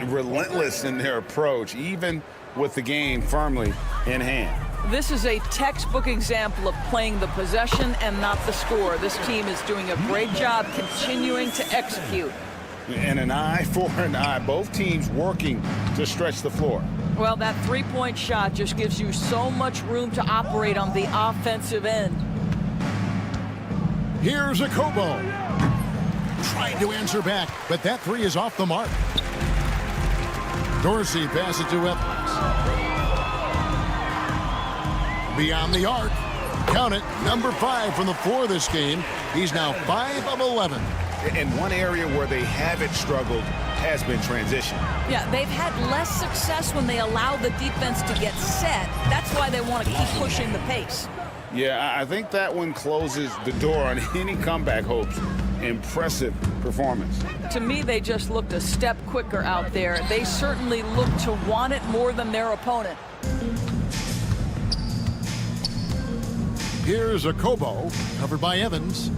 Relentless in their approach, even with the game firmly in hand. This is a textbook example of playing the possession and not the score. This team is doing a great job continuing to execute. And an eye for an eye. Both teams working to stretch the floor. Well, that three-point shot just gives you so much room to operate on the offensive end. Here's a Kobo. Trying to answer back, but that three is off the mark. Dorsey passes to Evans. Beyond the arc. Count it, number 5 from the floor this game. He's now 5 of 11. And one area where they haven't struggled has been transition. Yeah, they've had less success when they allow the defense to get set. That's why they want to keep pushing the pace. Yeah, I think that one closes the door on any comeback hopes. Impressive performance. To me, they just looked a step quicker out there. They certainly look to want it more than their opponent. Here's a Kobo, covered by Evans.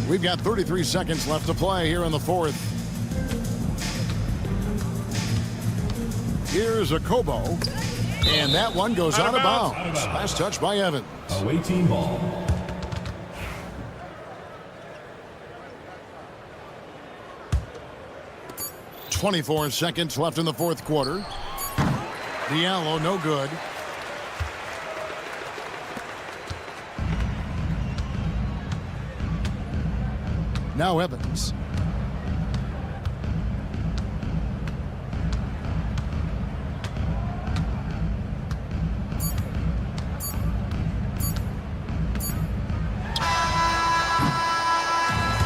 We've got 33 seconds left to play here in the fourth. Here's a Kobo, and that one goes out of bounds. Last touch by Evans. Away team ball. .24 seconds left in the fourth quarter. Diallo, no good. Now Evans.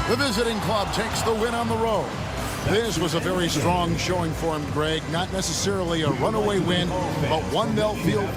The visiting club takes the win on the road. This was a very strong showing for him, Greg. Not necessarily a runaway win, but one they'll feel.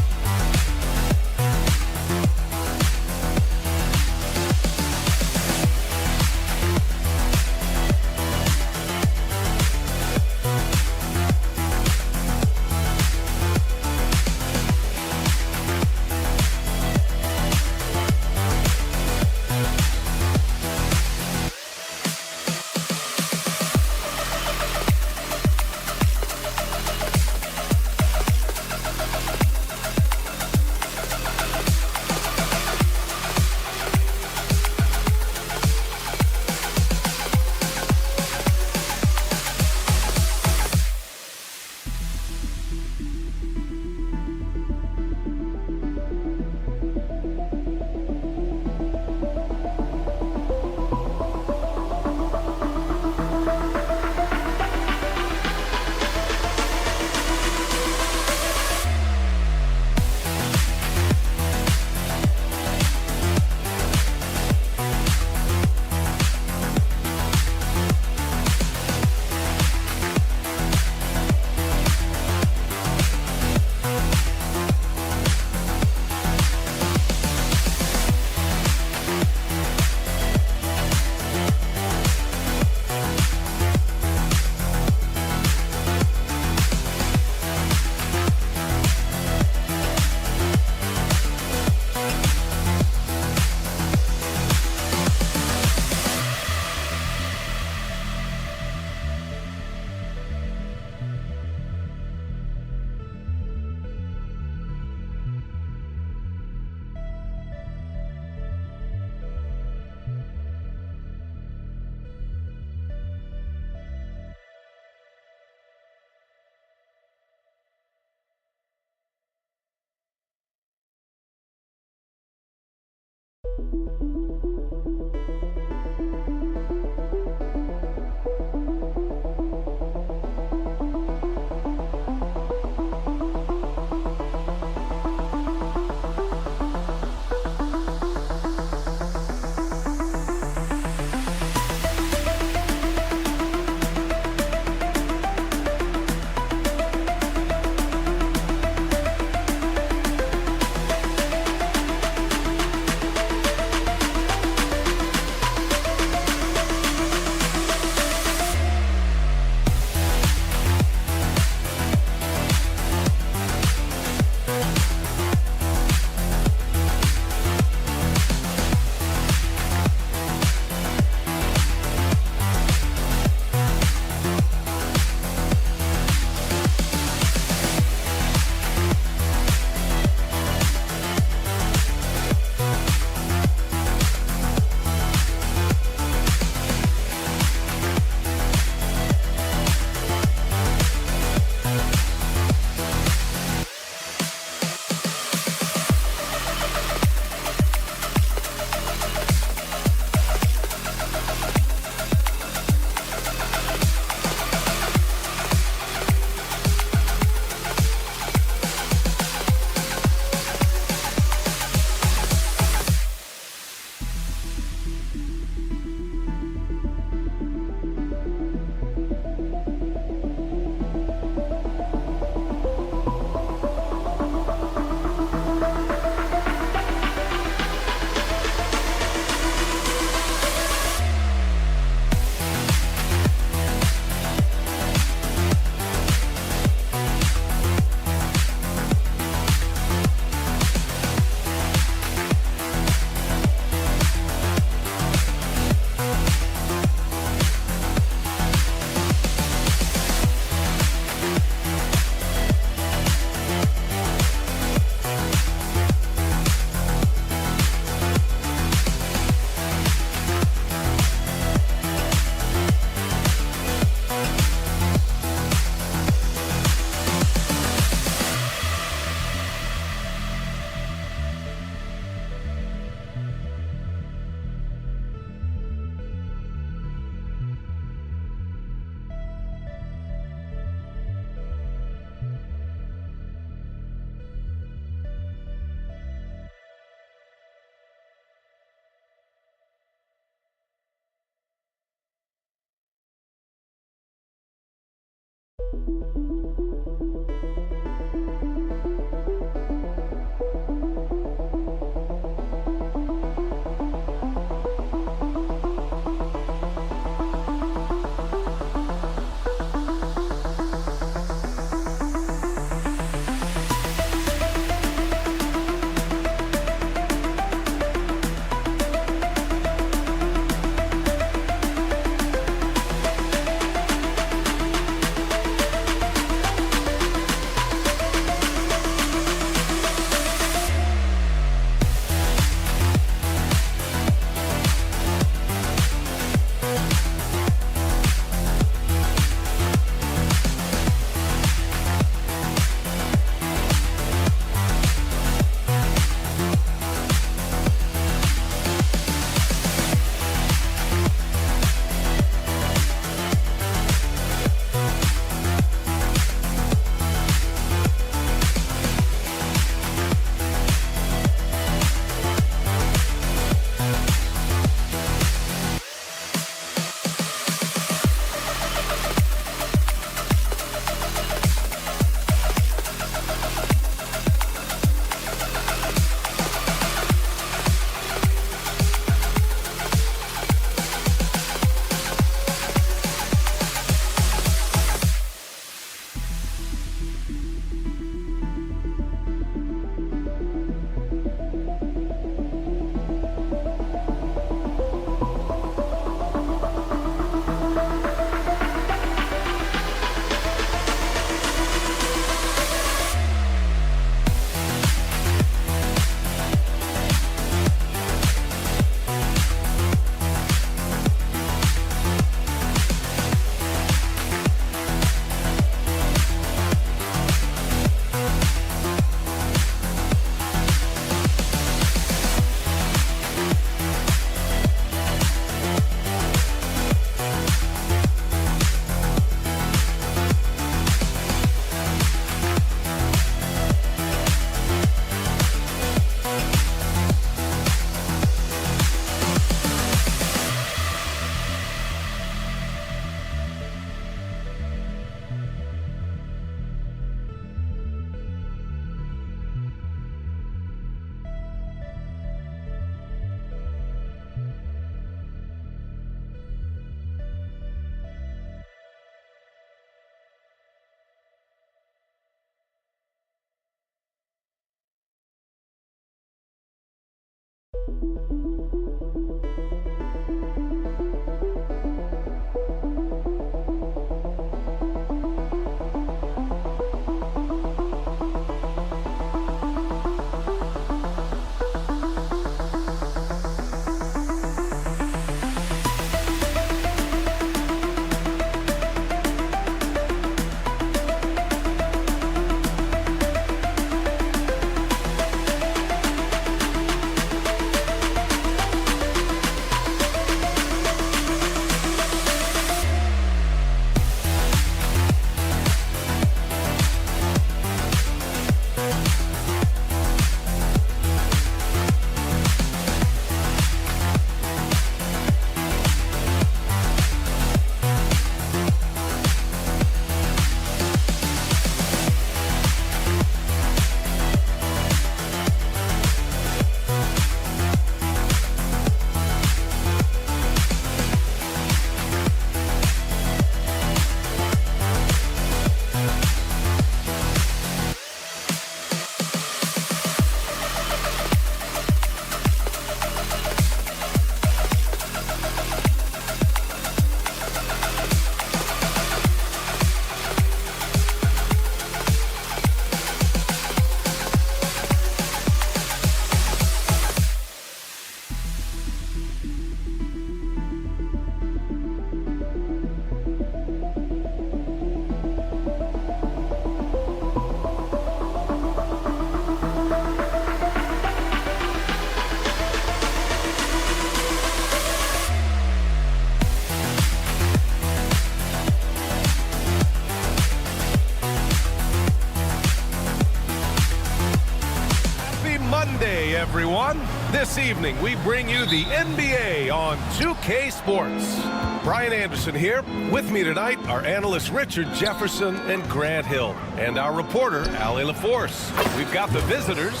Monday, everyone. This evening, we bring you the NBA on 2K Sports. Brian Anderson here. With me tonight, our analysts Richard Jefferson and Grant Hill, and our reporter, Allie LaForce. We've got the visitors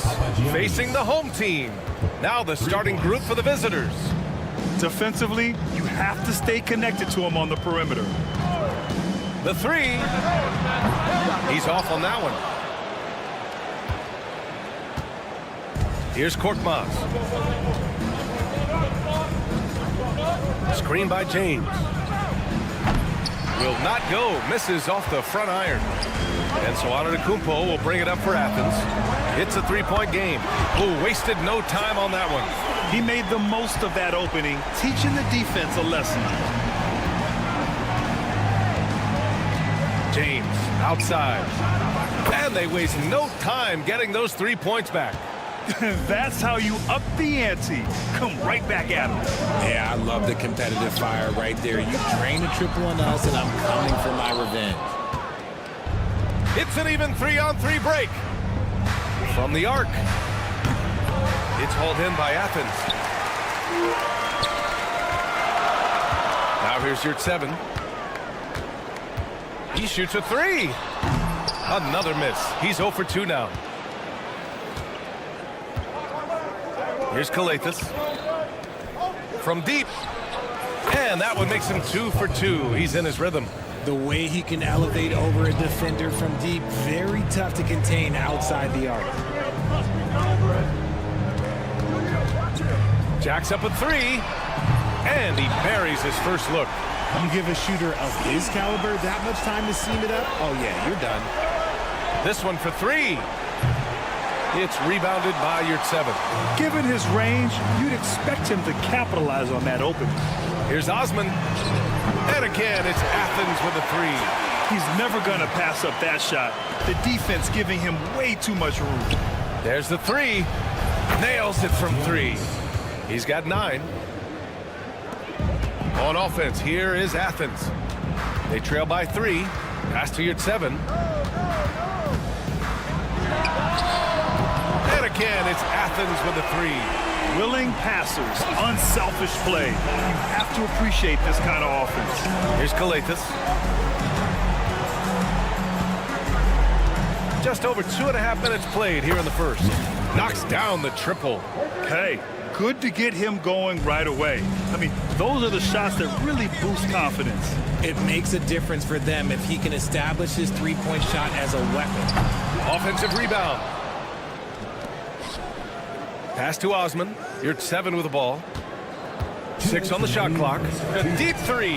facing the home team. Now the starting group for the visitors. Defensively, you have to stay connected to him on the perimeter. The three. He's off on that one. Here's Korkmaz. Screen by James. Will not go. Misses off the front iron. And so Antetokounmpo will bring it up for Athens. It's a three-point game. Oh, wasted no time on that one. He made the most of that opening, teaching the defense a lesson. James outside. And they waste no time getting those 3 points back. That's how you up the ante. Come right back at him. Yeah, I love the competitive fire right there. You drain a triple on us, and I'm coming for my revenge. It's an even 3-on-3 break. From the arc. It's hauled in by Athens. Now here's your 7. He shoots a 3. Another miss. He's 0 for 2 now. Here's Krilexxx. From deep. And that one makes him 2 for 2. He's in his rhythm. The way he can elevate over a defender from deep, very tough to contain outside the arc. Jacks up a 3. And he buries his first look. You give a shooter of his caliber that much time to seam it up? Oh, yeah, you're done. This one for 3. It's rebounded by your 7. Given his range, you'd expect him to capitalize on that opening. Here's Osman. And again, it's Athens with a 3. He's never going to pass up that shot. The defense giving him way too much room. There's the 3. Nails it from 3. He's got 9. On offense, here is Athens. They trail by 3. Pass to your 7. And again, it's Athens with a 3. Willing passers, unselfish play. You have to appreciate this kind of offense. Here's Krilexxx. Just over 2.5 minutes played here in the first. Knocks down the triple. Hey, good to get him going right away. I mean, those are the shots that really boost confidence. It makes a difference for them if he can establish his three-point shot as a weapon. Offensive rebound. Pass to Osman. You're at 7 with the ball. 6 on the shot clock. A deep three.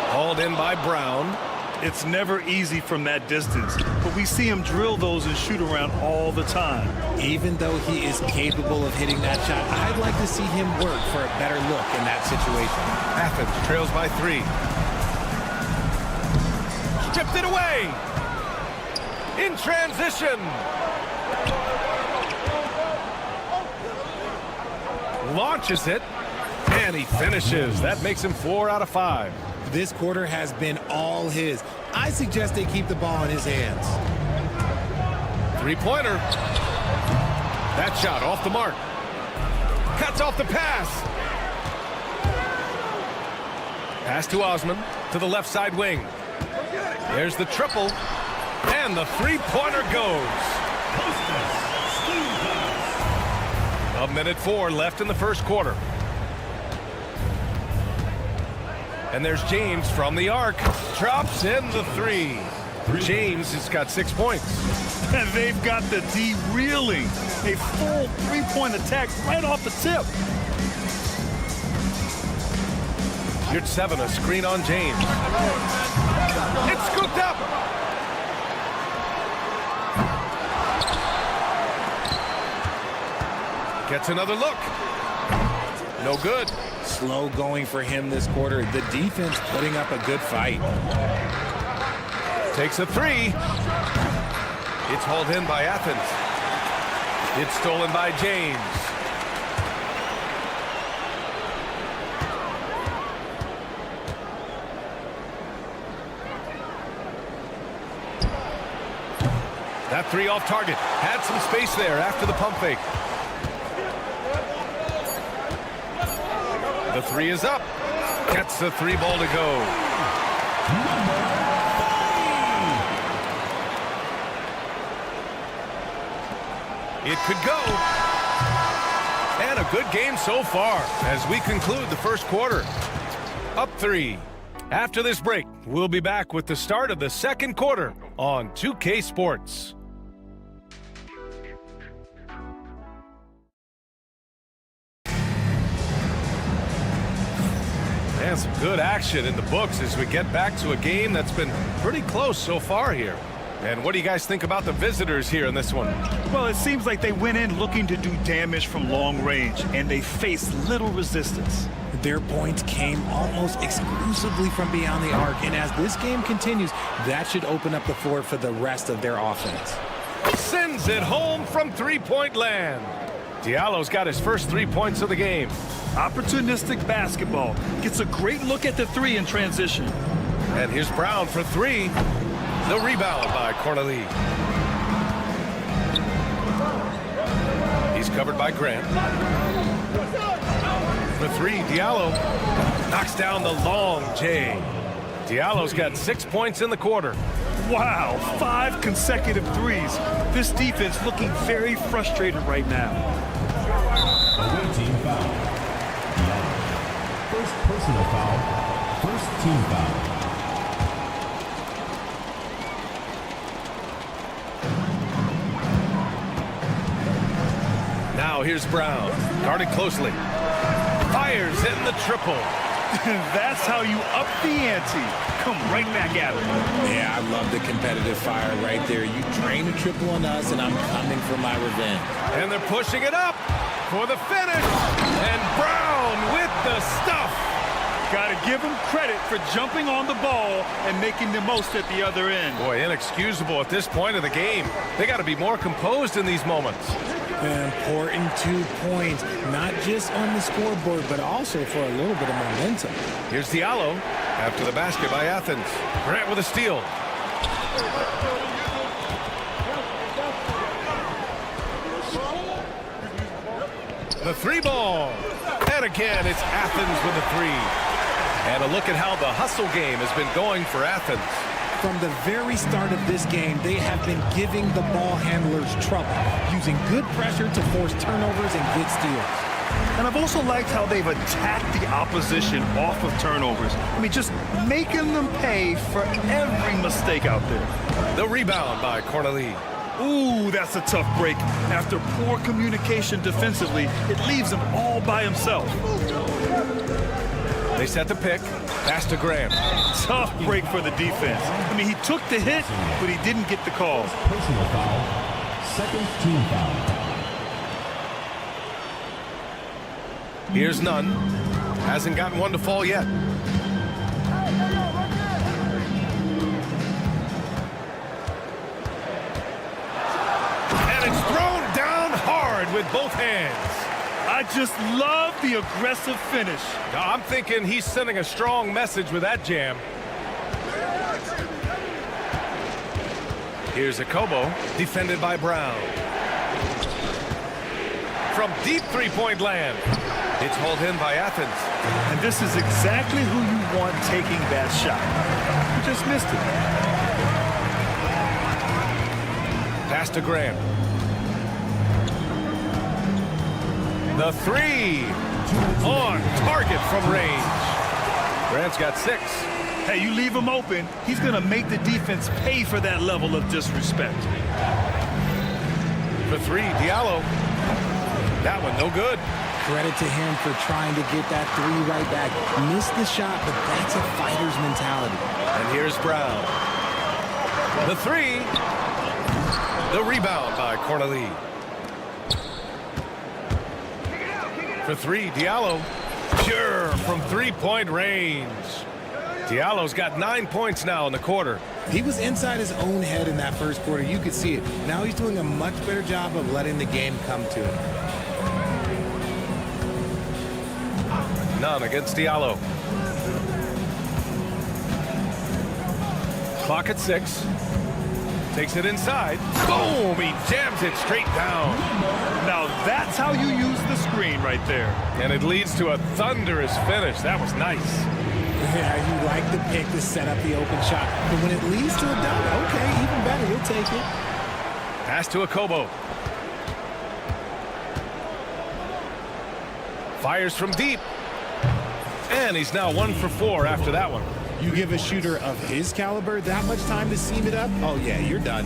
Hauled in by Brown. It's never easy from that distance, but we see him drill those and shoot around all the time. Even though he is capable of hitting that shot, I'd like to see him work for a better look in that situation. Athens trails by 3. Stripped it away. In transition. Launches it. And he finishes. That makes him 4 out of 5. This quarter has been all his. I suggest they keep the ball in his hands. Three-pointer. That shot off the mark. Cuts off the pass. Pass to Osman to the left side wing. There's the triple. And the three-pointer goes. 1:04 left in the first quarter. And there's James from the arc. Drops in the 3. James has got 6 points. And they've got the D reeling. A full three-point attack right off the tip. You're at 7, a screen on James. It's scooped up. Gets another look. No good. Slow going for him this quarter. The defense putting up a good fight. Takes a 3. It's hauled in by Athens. It's stolen by James. That 3 off target. Had some space there after the pump fake. The 3 is up. Gets the 3 ball to go. It could go. And a good game so far as we conclude the first quarter. Up 3. After this break, we'll be back with the start of the second quarter on 2K Sports. And some good action in the books as we get back to a game that's been pretty close so far here. And what do you guys think about the visitors here in this one? Well, it seems like they went in looking to do damage from long range, and they faced little resistance. Their points came almost exclusively from beyond the arc, and as this game continues, that should open up the floor for the rest of their offense. Sends it home from three-point land. Diallo's got his first 3 points of the game. Opportunistic basketball. Gets a great look at the 3 in transition. And here's Brown for 3. The rebound by Cornelie. He's covered by Grant. For 3, Diallo knocks down the long J. Diallo's got 6 points in the quarter. Wow, 5 consecutive threes. This defense looking very frustrated right now. Away team foul. First personal foul. First team foul. Now here's Brown, guarded closely. Fires in the triple. That's how you up the ante. Come right back at it. Yeah, I love the competitive fire right there. You drain a triple on us, and I'm coming for my revenge. And they're pushing it up for the finish. And Brown with the stuff. Got to give him credit for jumping on the ball and making the most at the other end. Boy, inexcusable at this point of the game. They got to be more composed in these moments. An important 2 points, not just on the scoreboard, but also for a little bit of momentum. Here's Diallo after the basket by Athens. Grant with a steal. The 3 ball. And again, it's Athens with a 3. And a look at how the hustle game has been going for Athens. From the very start of this game, they have been giving the ball handlers trouble, using good pressure to force turnovers and get steals. And I've also liked how they've attacked the opposition off of turnovers. I mean, just making them pay for every mistake out there. The rebound by Cornelie. Ooh, that's a tough break. After poor communication defensively, it leaves him all by himself. They set the pick. Pass to Graham. Tough break for the defense. I mean, he took the hit, but he didn't get the call. Personal foul. Second team foul. Here's none. Hasn't gotten one to fall yet. And it's thrown down hard with both hands. I just love the aggressive finish. I'm thinking he's sending a strong message with that jam. Here's a Kobo, defended by Brown. From deep three-point land. It's hauled in by Athens. And this is exactly who you want taking that shot. You just missed it. Pass to Graham. The three. On target from range. Grant's got 6. Hey, you leave him open, he's going to make the defense pay for that level of disrespect. For 3, Diallo. That one no good. Credit to him for trying to get that 3 right back. Missed the shot, but that's a fighter's mentality. And here's Brown. The 3. The rebound by Corneli. For 3, Diallo. Pure from three-point range. Diallo's got 9 points now in the quarter. He was inside his own head in that first quarter. You could see it. Now he's doing a much better job of letting the game come to him. None against Diallo. Clock at 6. Takes it inside. Boom! He jams it straight down. Now that's how you use the screen right there. And it leads to a thunderous finish. That was nice. Yeah, you like the pick to set up the open shot. But when it leads to a dunk, okay, even better, you'll take it. Pass to a Kobo. Fires from deep. And he's now 1 for 4 after that one. You give a shooter of his caliber that much time to seam it up? Oh, yeah, you're done.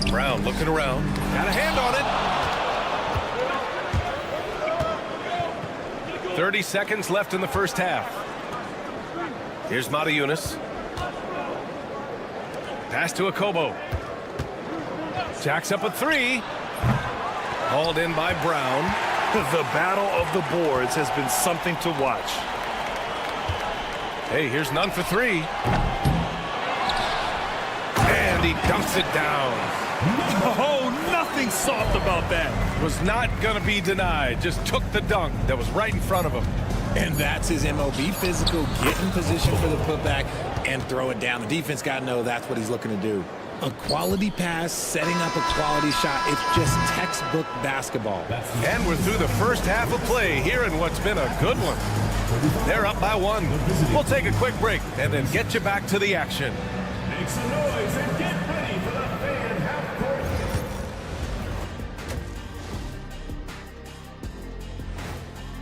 Brown looking around. Got a hand on it. 30 seconds left in the first half. Here's Matajunas. Pass to a Kobo. Jacks up a 3. Hauled in by Brown. The battle of the boards has been something to watch. Hey, here's none for 3. And he dumps it down. Oh, nothing soft about that. Was not going to be denied. Just took the dunk that was right in front of him. And that's his MO. Be physical, get in position for the putback, and throw it down. The defense got to know that's what he's looking to do. A quality pass, setting up a quality shot. It's just textbook basketball. And we're through the first half of play here in what's been a good one. They're up by 1. We'll take a quick break and then get you back to the action. Make some noise and get ready for the fan half court.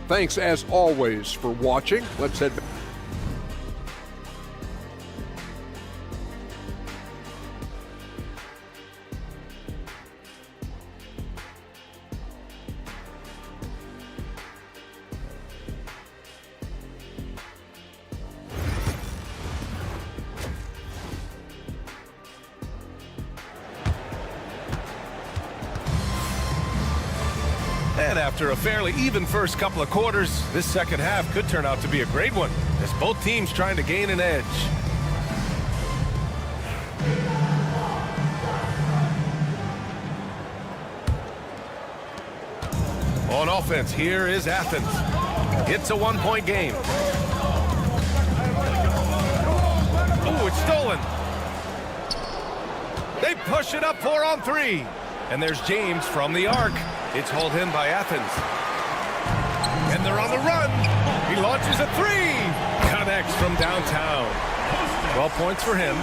Thanks as always for watching. Let's head back. And after a fairly even first couple of quarters, this second half could turn out to be a great one, as both teams trying to gain an edge. On offense, here is Athens. It's a 1-point game. Oh, it's stolen. They push it up 4 on 3. And there's James from the arc. It's hauled in by Athens. And they're on the run. He launches a 3. Connects from downtown. 12 points for him.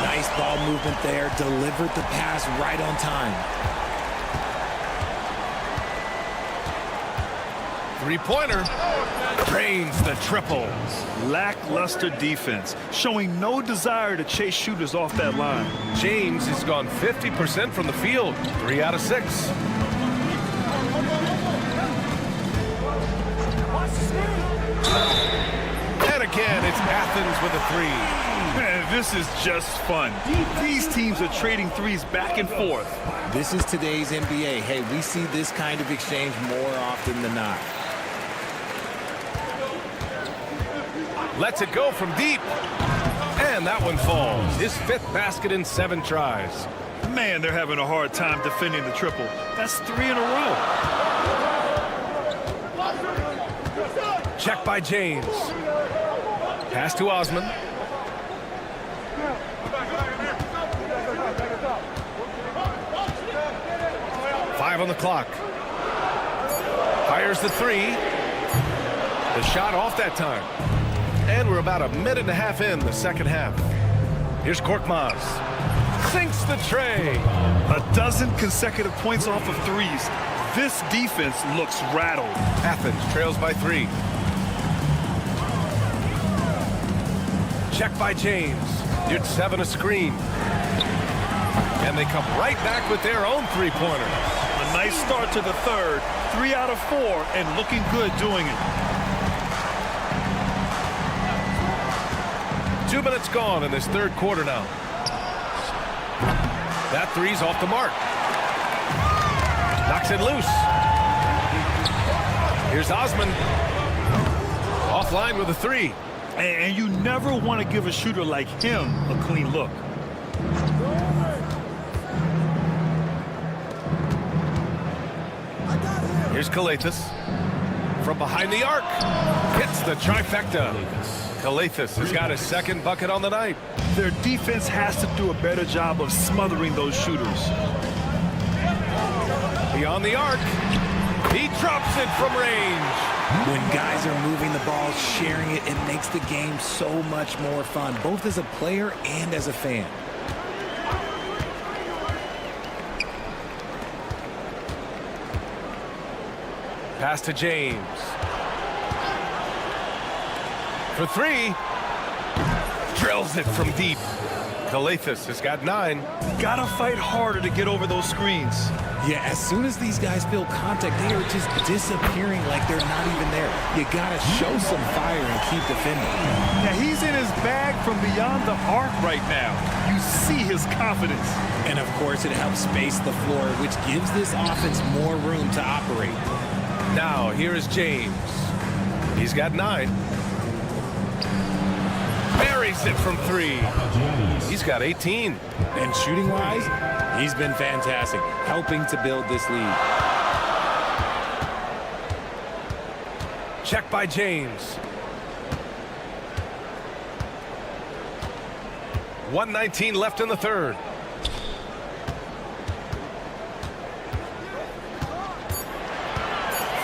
Nice ball movement there. Delivered the pass right on time. Three-pointer. Drains the triple. Lackluster defense, showing no desire to chase shooters off that line. James has gone 50% from the field. 3 out of 6. And again, it's Athens with a 3. Man, this is just fun. These teams are trading threes back and forth. This is today's NBA. Hey, we see this kind of exchange more often than not. Lets it go from deep. And that one falls. His 5th basket in 7 tries. Man, they're having a hard time defending the triple. That's 3 in a row. Check by James. Pass to Osman. Five on the clock. Fires the 3. The shot off that time. And we're about a minute and a half in the second half. Here's Korkmaz. Sinks the tray. A dozen consecutive points off of threes. This defense looks rattled. Athens trails by 3. Check by James. Did 7 a screen. And they come right back with their own 3-pointer. A nice start to the third. 3 out of 4 and looking good doing it. 2 minutes gone in this third quarter now. That 3's off the mark. Knocks it loose. Here's Osman. Offline with a 3. And you never want to give a shooter like him a clean look. Here's Krilexxx. From behind the arc. Hits the trifecta. Krilexxx has got his 2nd bucket on the night. Their defense has to do a better job of smothering those shooters. Beyond the arc. He drops it from range. When guys are moving the ball, sharing it, it makes the game so much more fun, both as a player and as a fan. Pass to James. For 3. Drills it from deep. Krilexxx has got 9. Gotta fight harder to get over those screens. Yeah, as soon as these guys feel contact, they are just disappearing like they're not even there. You gotta show some fire and keep defending. Now he's in his bag from beyond the arc right now. You see his confidence. And of course it helps space the floor, which gives this offense more room to operate. Now here is James. He's got 9. Buries it from 3. He's got 18. And shooting-wise, he's been fantastic, helping to build this lead. Check by James. 1:19 left in the third.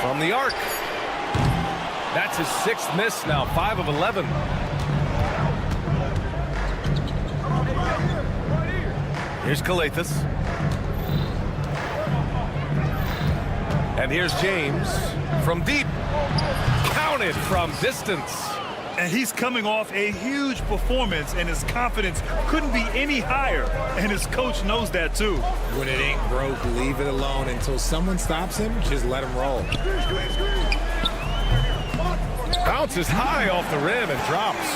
From the arc. That's his 6th miss now, 5 of 11. Here's Krilexxx. And here's James from deep. Counted from distance. And he's coming off a huge performance, and his confidence couldn't be any higher. And his coach knows that too. When it ain't broke, leave it alone. Until someone stops him, just let him roll. Bounces high off the rim and drops.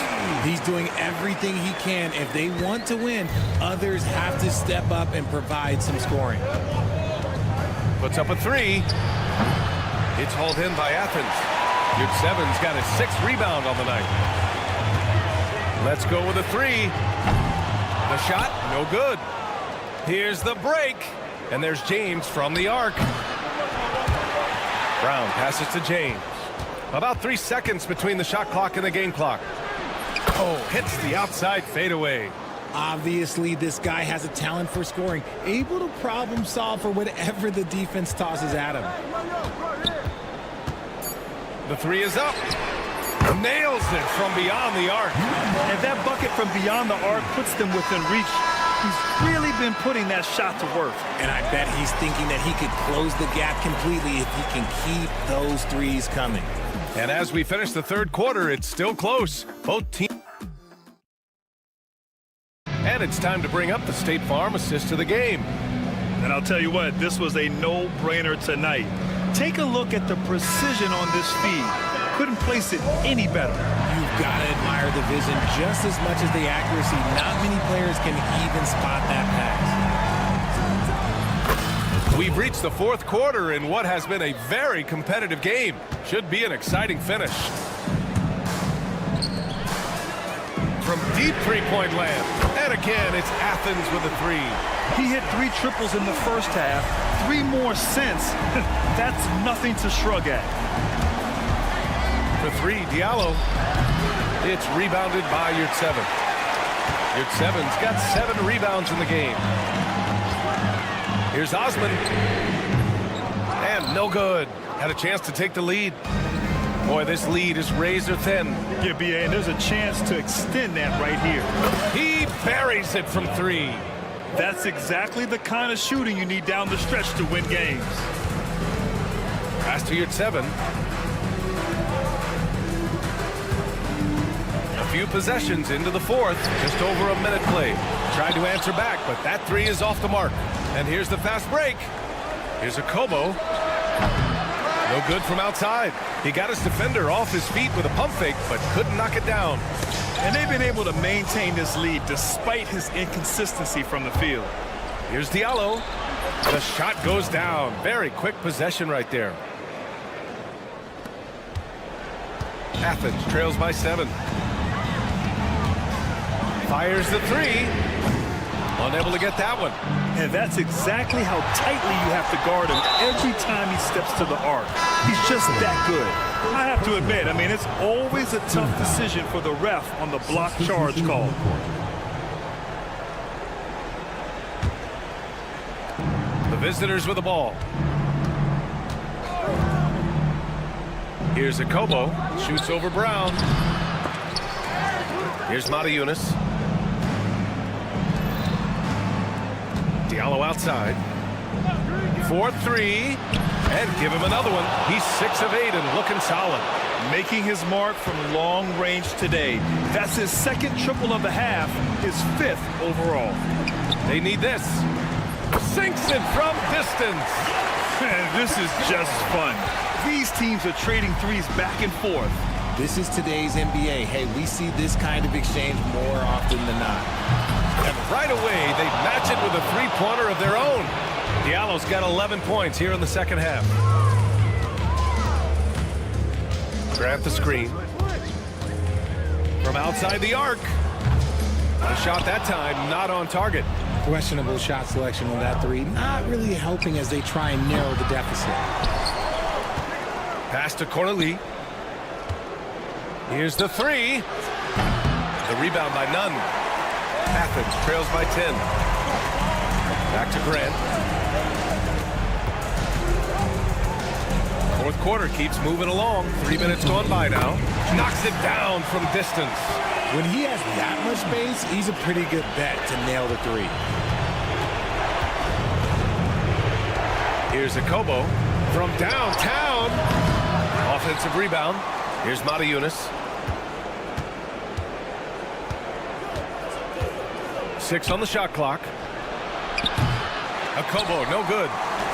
He's doing everything he can. If they want to win, others have to step up and provide some scoring. Puts up a 3. It's hauled in by Athens. Good 7's got his 6th rebound on the night. Let's go with a 3. The shot, no good. Here's the break. And there's James from the arc. Brown passes to James. About 3 seconds between the shot clock and the game clock. Oh, hits the outside fadeaway. Obviously, this guy has a talent for scoring, able to problem solve for whatever the defense tosses at him. The 3 is up. Nails it from beyond the arc. And that bucket from beyond the arc puts them within reach. He's really been putting that shot to work. And I bet he's thinking that he could close the gap completely if he can keep those threes coming. And as we finish the third quarter, it's still close. Both teams. And it's time to bring up the State Farm assist of the game. And I'll tell you what, this was a no-brainer tonight. Take a look at the precision on this feed. Couldn't place it any better. You've got to admire the vision just as much as the accuracy. Not many players can even spot that pass. We've reached the fourth quarter in what has been a very competitive game. Should be an exciting finish. From deep three-point land. And again, it's Athens with a three. He hit 3 triples in the first half, 3 more since. That's nothing to shrug at. For 3, Diallo. It's rebounded by Yurtseven. Yurtseven's got 7 rebounds in the game. Here's Osman. And no good. Had a chance to take the lead. Boy, this lead is razor thin. Yeah, BA, and there's a chance to extend that right here. He buries it from 3. That's exactly the kind of shooting you need down the stretch to win games. Pass to Yurtseven. A few possessions into the fourth. Just over a minute played. Tried to answer back, but that 3 is off the mark. And here's the fast break. Here's a Kobo. No good from outside. He got his defender off his feet with a pump fake, but couldn't knock it down. And they've been able to maintain this lead despite his inconsistency from the field. Here's Diallo. The shot goes down. Very quick possession right there. Athens trails by 7. Fires the 3. Unable to get that one. And that's exactly how tightly you have to guard him every time he steps to the arc. He's just that good. I have to admit, I mean, it's always a tough decision for the ref on the block charge call. The visitors with the ball. Here's a Kobo. Shoots over Brown. Here's Mata-Yunus. Diallo outside. 4-3. And give him another one. He's 6 of 8 and looking solid. Making his mark from long range today. That's his 2nd triple of the half, his 5th overall. They need this. Sinks it from distance. This is just fun. These teams are trading threes back and forth. This is today's NBA. Hey, we see this kind of exchange more often than not. And right away, they match it with a three-pointer of their own. Diallo's got 11 points here in the second half. Grant the screen. From outside the arc. The shot that time, not on target. Questionable shot selection on that 3. Not really helping as they try and narrow the deficit. Pass to Corneli. Here's the 3. The rebound by Nunn. Athens trails by 10. Back to Grant. Fourth quarter keeps moving along. 3 minutes gone by now. Knocks it down from distance. When he has that much space, he's a pretty good bet to nail the 3. Here's a Kobo from downtown. Offensive rebound. Here's Mata-Yunus. 6 on the shot clock. A Kobo, no good.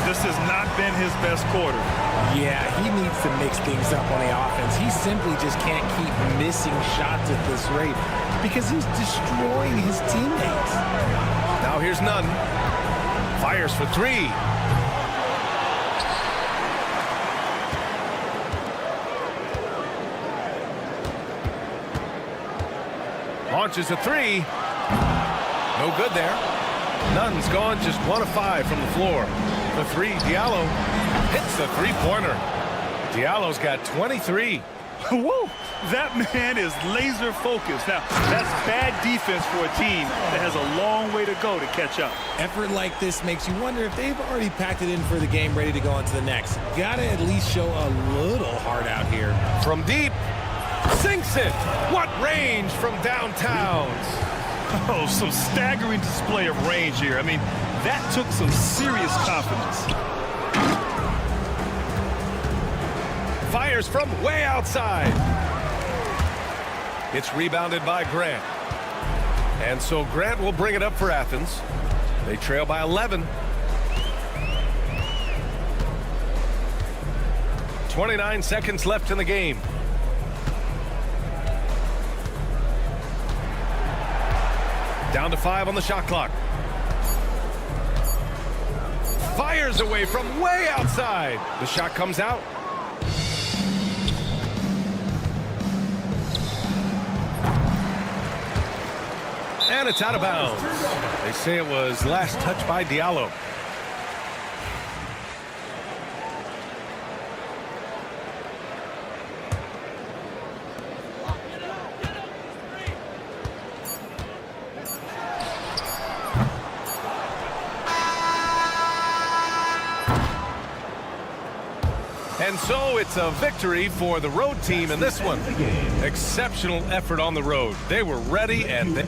This has not been his best quarter. Yeah, he needs to mix things up on the offense. He simply just can't keep missing shots at this rate because he's destroying his teammates. Now here's Nunn. Fires for 3. Launches a 3. No good there. Nunn's gone just 1 of 5 from the floor. The 3, Diallo hits the three-pointer. Diallo's got 23. Whoa, that man is laser focused. Now, that's bad defense for a team that has a long way to go to catch up. Effort like this makes you wonder if they've already packed it in for the game, ready to go on to the next. Gotta at least show a little heart out here. From deep, sinks it. What range from downtown. Oh, some staggering display of range here. I mean, that took some serious confidence. Fires from way outside. It's rebounded by Grant. And so Grant will bring it up for Athens. They trail by 11. 29 seconds left in the game. Down to 5 on the shot clock. Fires away from way outside. The shot comes out. And it's out of bounds. They say it was last touched by Diallo. And so it's a victory for the road team in this one. Exceptional effort on the road. They were ready and they...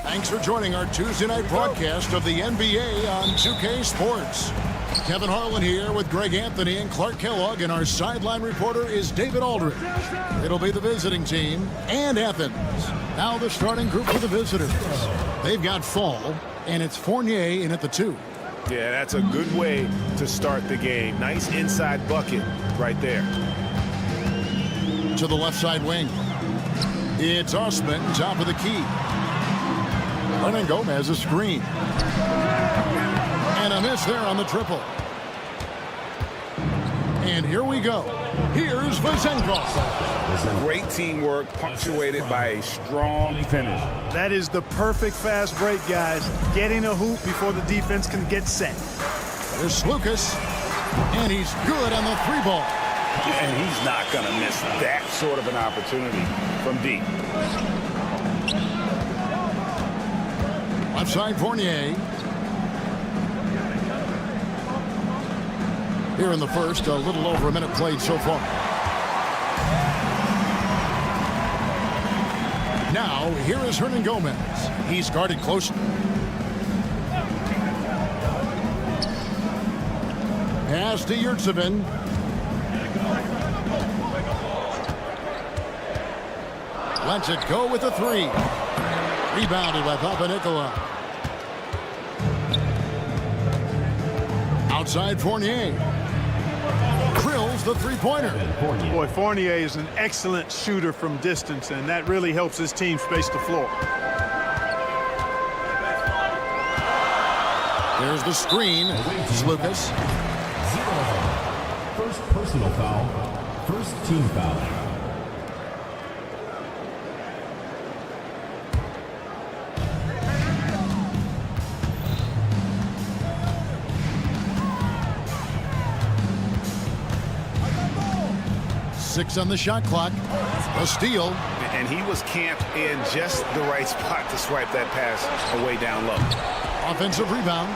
Thanks for joining our Tuesday night broadcast of the NBA on 2K Sports. Kevin Harlan here with Greg Anthony and Clark Kellogg, and our sideline reporter is David Aldridge. It'll be the visiting team and Athens. Now the starting group for the visitors. They've got Fall, and it's Fournier in at the 2. Yeah, that's a good way to start the game. Nice inside bucket right there. To the left side wing, it's Osman, top of the key. Hernan Gomez a screen. And a miss there on the triple. And here we go. Here's Vazenkov. Great teamwork punctuated by a strong finish. That is the perfect fast break, guys. Getting a hoop before the defense can get set. There's Lucas. And he's good on the 3-ball. And he's not going to miss that sort of an opportunity from deep. Left side Fournier. Here in the first, a little over a minute played so far. Now, here is Hernan Gomez. He's guarded closely. Pass to Yurtsevin. Lets it go with the 3. Rebounded by Papanikolaou. Outside Fournier. Drills the 3-pointer. Boy, Fournier is an excellent shooter from distance, and that really helps his team space the floor. There's the screen. It's Lucas. 0. First personal foul. First team foul. Six on the shot clock. A steal. And he was camped in just the right spot to swipe that pass away down low. Offensive rebound.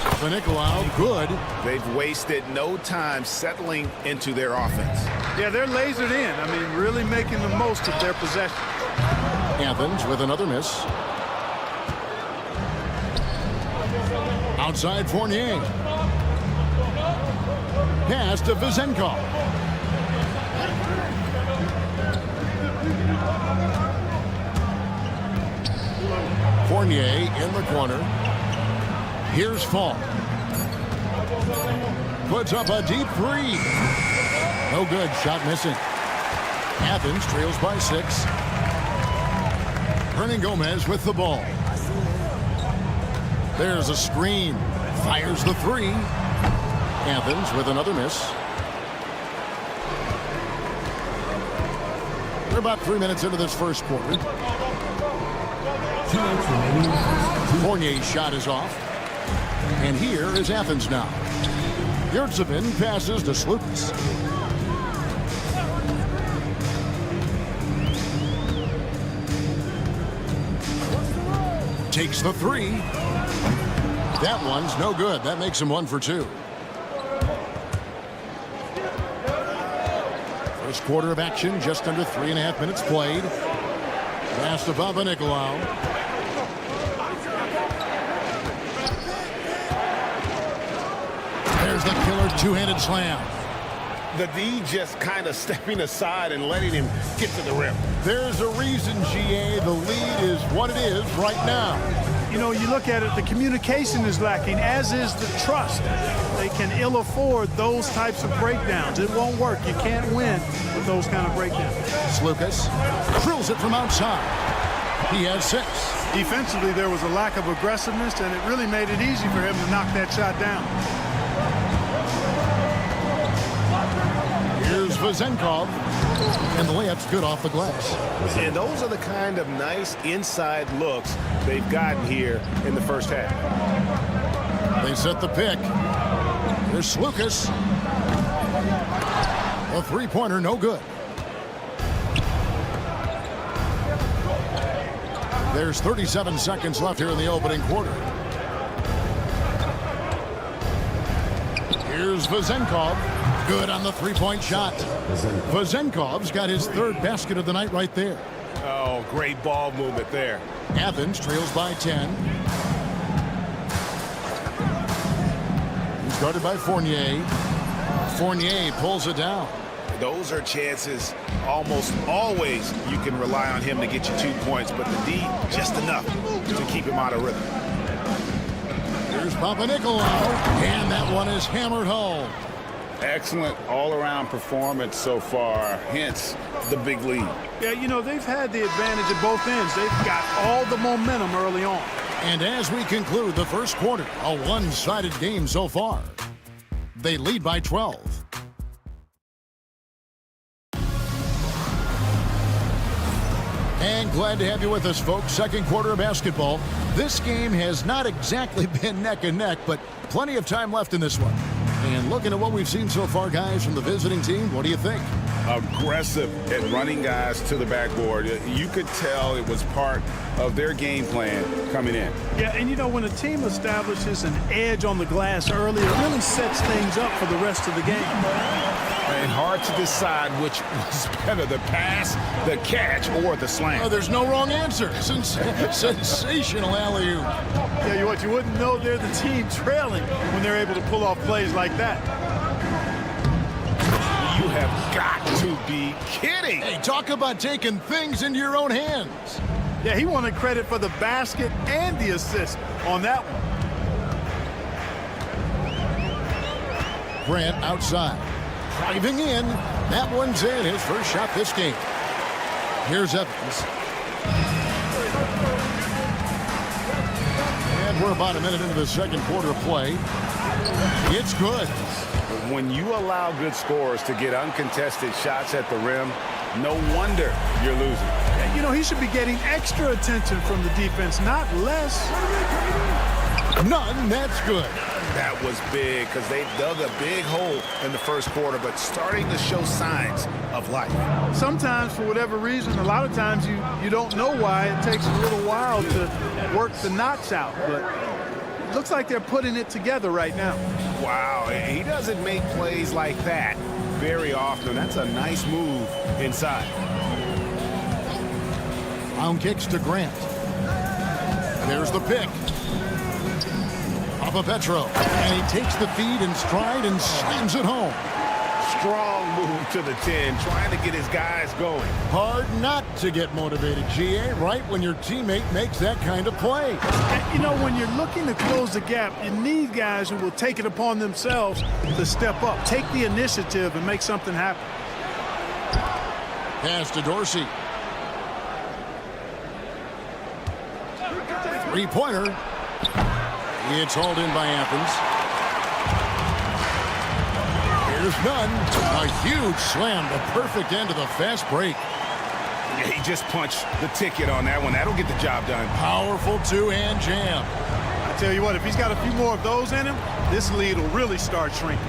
Papanikolaou, good. They've wasted no time settling into their offense. Yeah, they're lasered in. I mean, really making the most of their possession. Athens with another miss. Outside Fournier. Pass to Vazenkov. Fournier in the corner. Here's Fall. Puts up a deep 3. No good. Shot missing. Athens trails by 6. Hernan Gomez with the ball. There's a screen. Fires the 3. Athens with another miss. We're about 3 minutes into this first quarter. 2 minutes remaining. Fournier's shot is off. And here is Athens now. Yurtsevin passes to Slukas. Takes the 3. That one's no good. That makes him 1 for 2. First quarter of action, just under 3.5 minutes played. Pass to Papanikolaou. There's the killer two-handed slam. The D just kind of stepping aside and letting him get to the rim. There's a reason, GA, the lead is what it is right now. You know, you look at it, the communication is lacking, as is the trust. They can ill afford those types of breakdowns. It won't work. You can't win with those kind of breakdowns. Slukas drills it from outside. He has 6. Defensively, there was a lack of aggressiveness, and it really made it easy for him to knock that shot down. Here's Vazenkov, and the layup's good off the glass. And those are the kind of nice inside looks they've gotten here in the first half. They set the pick. There's Slukas. A three-pointer, no good. There's 37 seconds left here in the opening quarter. Here's Vezenkov. Good on the three-point shot. Vezenkov's got his third basket of the night right there. Oh, great ball movement there. Athens trails by 10. He's guarded by Fournier. Fournier pulls it down. Those are chances almost always you can rely on him to get you 2 points, but the D just enough to keep him out of rhythm. Here's Papanikolaou, and that one is hammered home. Excellent all-around performance so far, hence the big lead. Yeah, you know, they've had the advantage at both ends. They've got all the momentum early on. And as we conclude the first quarter, a one-sided game so far. They lead by 12. And glad to have you with us, folks. Second quarter of basketball. This game has not exactly been neck and neck, but plenty of time left in this one. And looking at what we've seen so far, guys, from the visiting team, what do you think? Aggressive at running guys to the backboard. You could tell it was part of their game plan coming in. Yeah, and you know, when a team establishes an edge on the glass early, it really sets things up for the rest of the game. And hard to decide which was better, the pass, the catch, or the slam. Oh, there's no wrong answer. Sensational alley-oop. Yeah, you wouldn't know they're the team trailing when they're able to pull off plays like that. You have got to be kidding. Hey, talk about taking things into your own hands. Yeah, he wanted credit for the basket and the assist on that one. Grant outside. Driving in. That one's in. His first shot this game. Here's Evans. And we're about a minute into the second quarter of play. It's good. When you allow good scorers to get uncontested shots at the rim, no wonder you're losing. You know, he should be getting extra attention from the defense, not less. None. That's good. That was big because they dug a big hole in the first quarter, but starting to show signs of life. Sometimes, for whatever reason, a lot of times you don't know why. It takes a little while to work the knots out, but it looks like they're putting it together right now. Wow, he doesn't make plays like that very often. That's a nice move inside. Round kicks to Grant. There's the pick. Petro, and he takes the feed in stride and slams it home. Strong move to the 10, trying to get his guys going. Hard not to get motivated, GA, right when your teammate makes that kind of play. And, you know, when you're looking to close the gap, you need guys who will take it upon themselves to step up, take the initiative, and make something happen. Pass to Dorsey. Three-pointer. It's hauled in by Athens. Here's Nunn. A huge slam, the perfect end of the fast break. Yeah, he just punched the ticket on that one. That'll get the job done. Powerful two-hand jam. I tell you what, if he's got a few more of those in him, this lead will really start shrinking.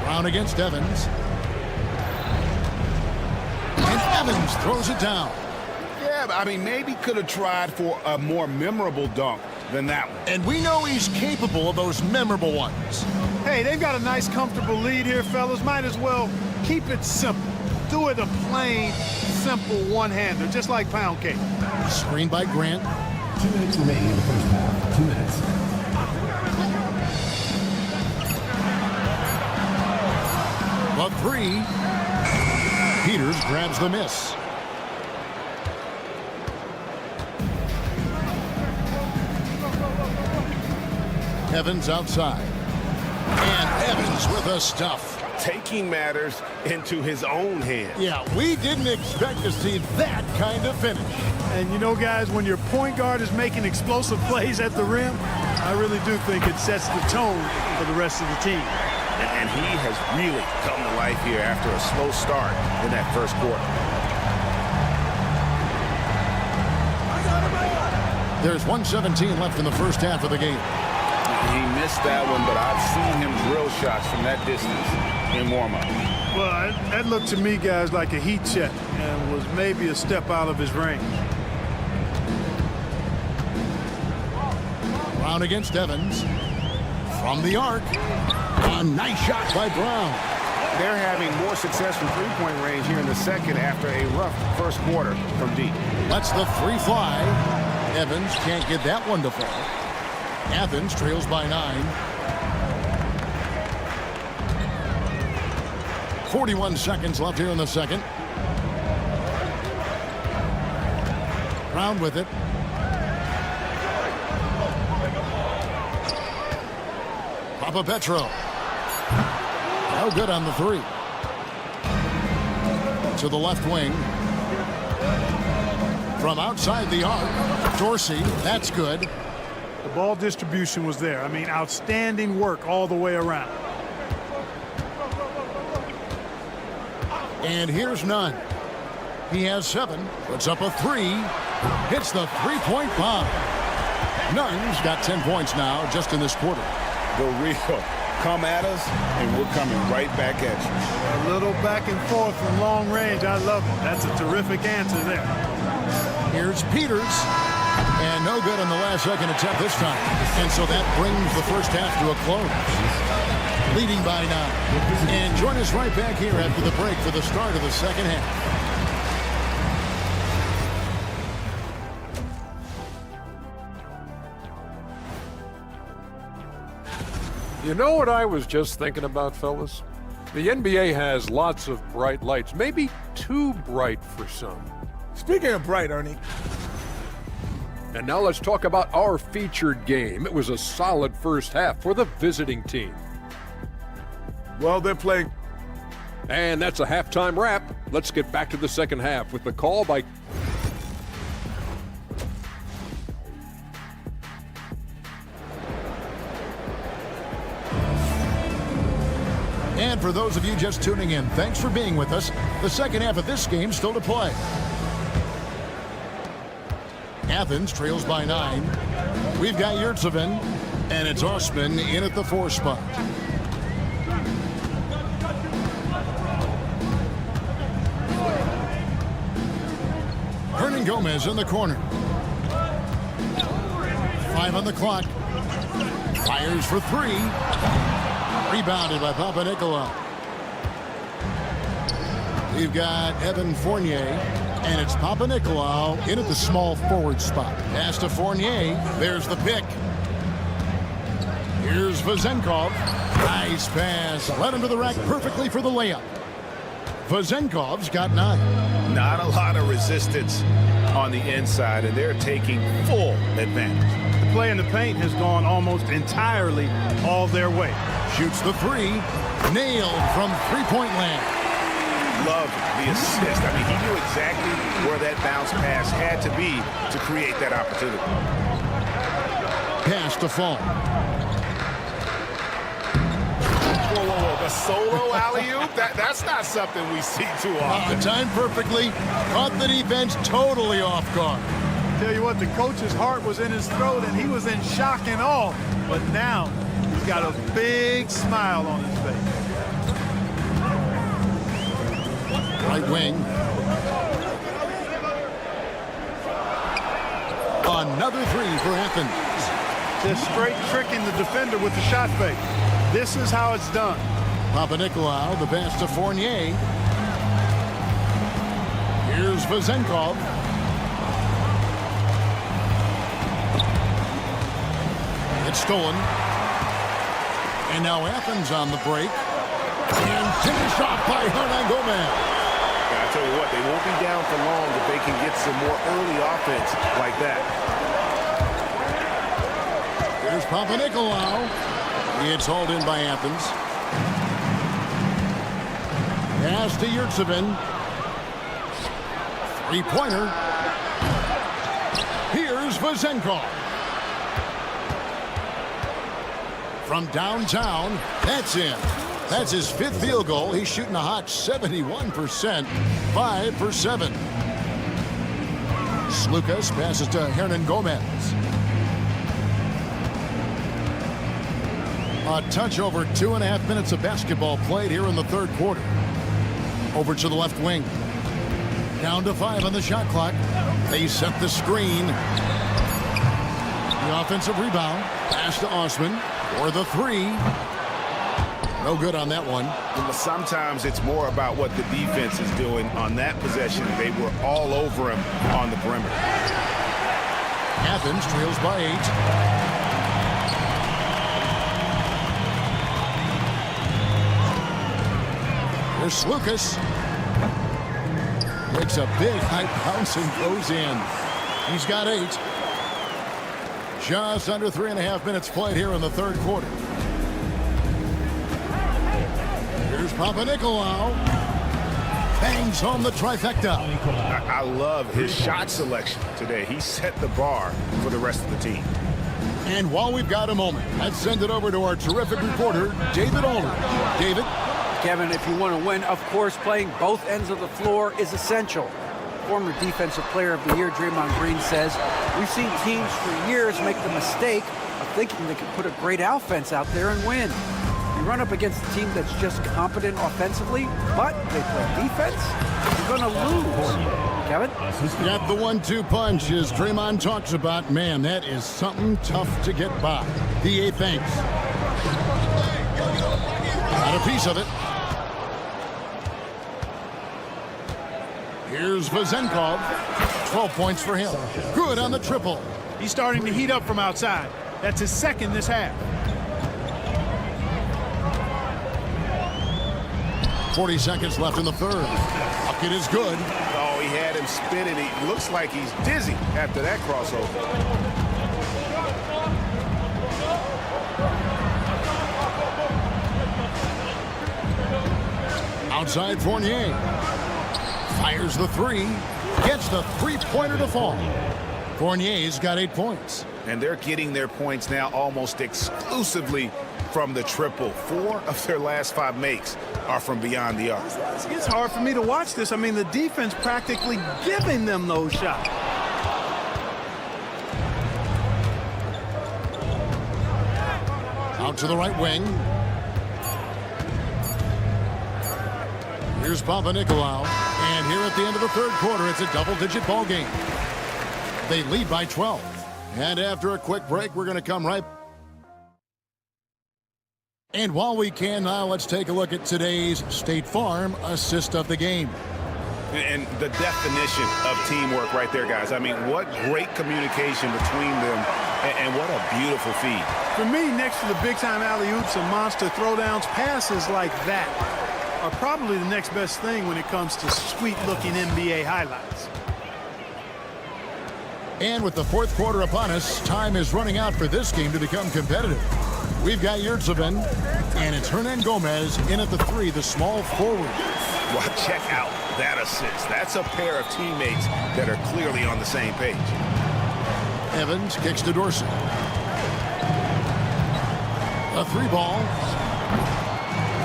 Brown against Evans. And Evans throws it down. Yeah, I mean, maybe could have tried for a more memorable dunk than that one. And we know he's capable of those memorable ones. Hey, they've got a nice, comfortable lead here, fellas. Might as well keep it simple. Do it a plain, simple one-hander, just like pound cake. Screen by Grant. 2 minutes remaining in the first half. 2 minutes. The three. Peters grabs the miss. Evans outside. And Evans with the stuff. Taking matters into his own hands. Yeah, we didn't expect to see that kind of finish. And you know, guys, when your point guard is making explosive plays at the rim, I really do think it sets the tone for the rest of the team. And he has really come to life here after a slow start in that first quarter. There's 1:17 left in the first half of the game. He missed that one, but I've seen him drill shots from that distance in warm-up. Well, that looked to me, guys, like a heat check and was maybe a step out of his range. Brown against Evans. From the arc. A nice shot by Brown. They're having more success from three-point range here in the second after a rough first quarter from deep. Lets the three fly. Evans can't get that one to fall. Athens trails by 9. 41 seconds left here in the second. Brown with it. Petro. No good on the three. To the left wing. From outside the arc. Dorsey, that's good. The ball distribution was there. I mean, outstanding work all the way around. And here's Nunn. He has 7. Puts up a 3. Hits the three-point bomb. Nunn's got 10 points now just in this quarter. The real come at us, and we're coming right back at you. A little back and forth from long range. I love it. That's a terrific answer there. Here's Peters. And no good on the last second attempt this time. And so that brings the first half to a close. Leading by 9. And join us right back here after the break for the start of the second half. You know what I was just thinking about, fellas? The NBA has lots of bright lights, maybe too bright for some. Speaking of bright, Ernie. And now let's talk about our featured game. It was a solid first half for the visiting team. Well, they're playing. And that's a halftime wrap. Let's get back to the second half with the call by... And for those of you just tuning in, thanks for being with us. The second half of this game still to play. Athens trails by 9. We've got Yurtsevin, and it's Osman in at the 4 spot. Hernan Gomez in the corner. 5 on the clock. Fires for 3. Rebounded by Papanikolaou. We've got Evan Fournier, and it's Papanikolaou in at the small forward spot. Pass to Fournier. There's the pick. Here's Vezenkov. Nice pass. Led him to the rack perfectly for the layup. Vezenkov's got 9. Not a lot of resistance on the inside, and they're taking full advantage. The play in the paint has gone almost entirely all their way. Shoots the 3. Nailed from three-point land. Love the assist. I mean, he knew exactly where that bounce pass had to be to create that opportunity. Pass to Fall. Whoa, whoa, whoa. The solo alley-oop? That's not something we see too often. Timed perfectly. Caught the defense totally off guard. Tell you what, the coach's heart was in his throat, and he was in shock and awe. But now, he's got a big smile on his face. Right wing. Another 3 for Athens. Just straight tricking the defender with the shot fake. This is how it's done. Papanikolaou, the pass to Fournier. Here's Vezenkov. It's stolen. And now Athens on the break. And finished off by Hernan Gomez. I tell you what, they won't be down for long if they can get some more early offense like that. Here's Papanikolaou. It's hauled in by Athens. Pass to Yurtsevin. Three-pointer. Here's Vezenkov. From downtown, that's in. That's his 5th field goal. He's shooting a hot 71%. 5 for 7. Slukas passes to Hernan Gomez. A touch over 2.5 minutes of basketball played here in the third quarter. Over to the left wing. Down to 5 on the shot clock. They set the screen. The offensive rebound. Pass to Osman for the 3. No good on that one. Sometimes it's more about what the defense is doing on that possession. They were all over him on the perimeter. Athens trails by 8. Here's Lucas. Makes a big high bounce and goes in. He's got 8. Just under 3.5 minutes played here in the third quarter. Here's Papanikolaou. Bangs home the trifecta. I love his shot selection today. He set the bar for the rest of the team. And while we've got a moment, let's send it over to our terrific reporter, David Aldridge. David? Kevin, if you want to win, of course, playing both ends of the floor is essential. Former Defensive Player of the Year, Draymond Green, says, we've seen teams for years make the mistake of thinking they can put a great offense out there and win. You run up against a team that's just competent offensively, but they play defense, you're going to lose. Kevin? Got the 1-2 punch as Draymond talks about. Man, that is something tough to get by. The 8 thanks. Got a piece of it. Here's Vazenkov. 12 points for him. Good on the triple. He's starting to heat up from outside. That's his second this half. 40 seconds left in the third. Bucket is good. Oh, he had him spinning. He looks like he's dizzy after that crossover. Outside Fournier. Fires the 3. Gets the 3-pointer to fall. Fournier's got 8 points. And they're getting their points now almost exclusively from the triple. 4 of their last 5 makes are from beyond the arc. It's hard for me to watch this. I mean, the defense practically giving them those shots. Out to the right wing. Here's Papanikolaou. And here at the end of the third quarter, it's a double-digit ball game. They lead by 12. And after a quick break, we're going to come right. And while we can now, let's take a look at today's State Farm assist of the game. And the definition of teamwork right there, guys. I mean, what great communication between them, and what a beautiful feed. For me, next to the big-time alley-oops and monster throwdowns, passes like that are probably the next best thing when it comes to sweet-looking NBA highlights. And with the fourth quarter upon us, time is running out for this game to become competitive. We've got Yurtseven, and it's Hernan Gomez in at the 3, the small forward. Well, check out that assist. That's a pair of teammates that are clearly on the same page. Evans kicks to Dorsey. A 3 ball.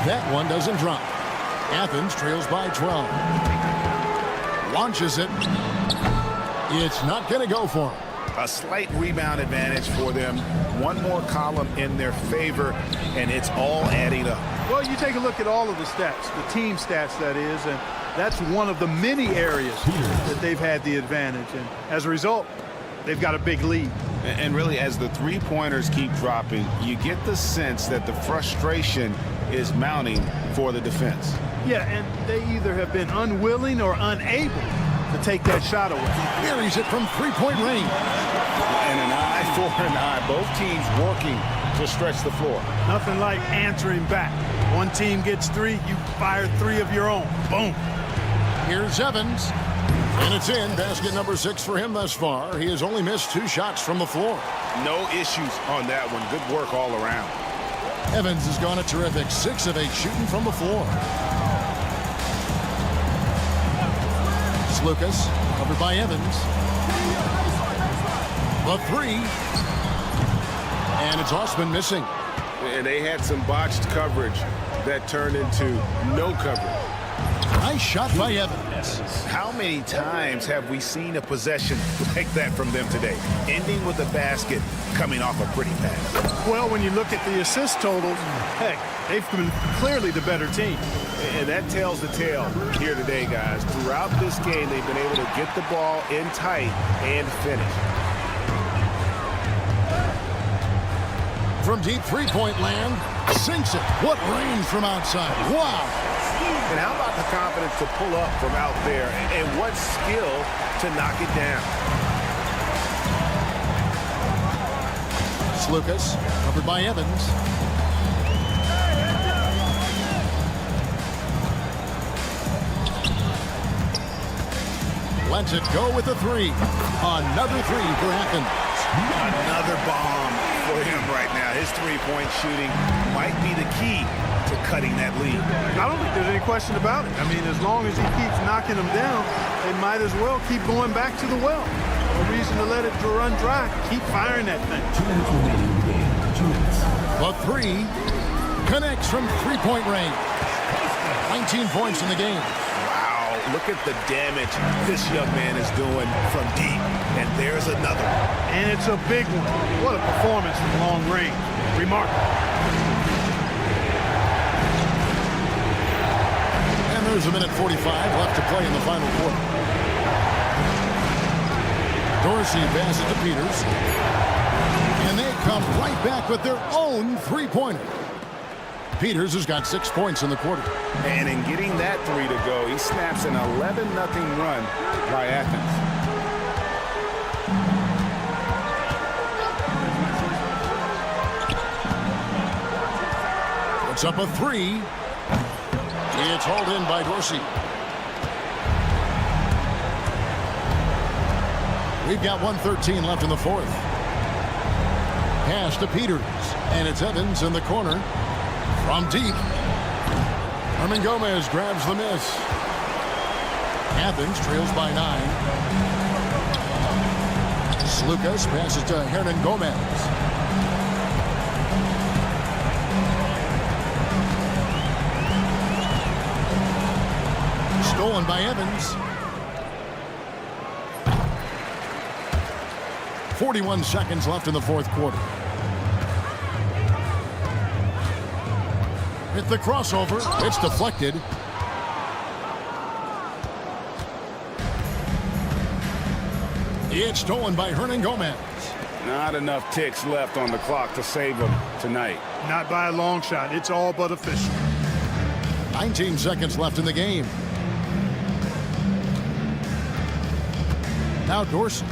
That one doesn't drop. Athens trails by 12. Launches it. It's not going to go for him. A slight rebound advantage for them. One more column in their favor, and it's all adding up. Well, you take a look at all of the stats, the team stats, that is, and that's one of the many areas that they've had the advantage. And as a result, they've got a big lead. And really, as the three-pointers keep dropping, you get the sense that the frustration is mounting for the defense. Yeah, and they either have been unwilling or unable to take that shot away. Buries it from three-point range. And an eye for an eye. Both teams working to stretch the floor. Nothing like answering back. One team gets 3, you fire 3 of your own. Boom. Here's Evans. And it's in. Basket number 6 for him thus far. He has only missed 2 shots from the floor. No issues on that one. Good work all around. Evans has gone a terrific 6 of 8 shooting from the floor. It's Lucas, covered by Evans. The 3. And it's Osman missing. And they had some botched coverage that turned into no coverage. Nice shot by Evans. How many times have we seen a possession like that from them today? Ending with a basket, coming off a pretty pass. Well, when you look at the assist totals, heck, they've been clearly the better team. And that tells the tale here today, guys. Throughout this game, they've been able to get the ball in tight and finish. From deep three-point land, sinks it. What range from outside. Wow. And how about the confidence to pull up from out there, and what skill to knock it down. Lucas, covered by Evans. Lets it go with a three. Another three for Athens. Another bomb for him right now. His three-point shooting might be the key to cutting that lead. I don't think there's any question about it. I mean, as long as he keeps knocking them down, they might as well keep going back to the well. No reason to let it run dry. Keep firing that thing. The three connects from three-point range. 19 points in the game. Wow, look at the damage this young man is doing from deep. And there's another. And it's a big one. What a performance from long range. Remarkable. And there's a minute 45 left to play in the final quarter. Dorsey passes to Peters. And they come right back with their own three-pointer. Peters has got 6 points in the quarter. And in getting that three to go, he snaps an 11-0 run by Athens. Puts up a three. It's hauled in by Dorsey. We've got 1:13 left in the fourth. Pass to Peters. And it's Evans in the corner. From deep. Hernan Gomez grabs the miss. Athens trails by 9. Lucas passes to Hernan Gomez. Stolen by Evans. 41 seconds left in the fourth quarter. Hit the crossover. It's deflected. It's stolen by Hernan Gomez. Not enough ticks left on the clock to save him tonight. Not by a long shot. It's all but official. 19 seconds left in the game. Now Dorsey.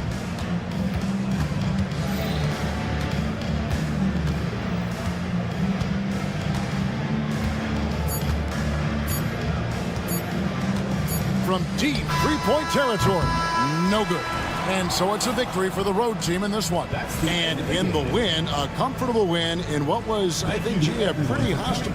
From deep three-point territory. No good. And so it's a victory for the road team in this one. And in the win, a comfortable win in what was, I think, a pretty hostile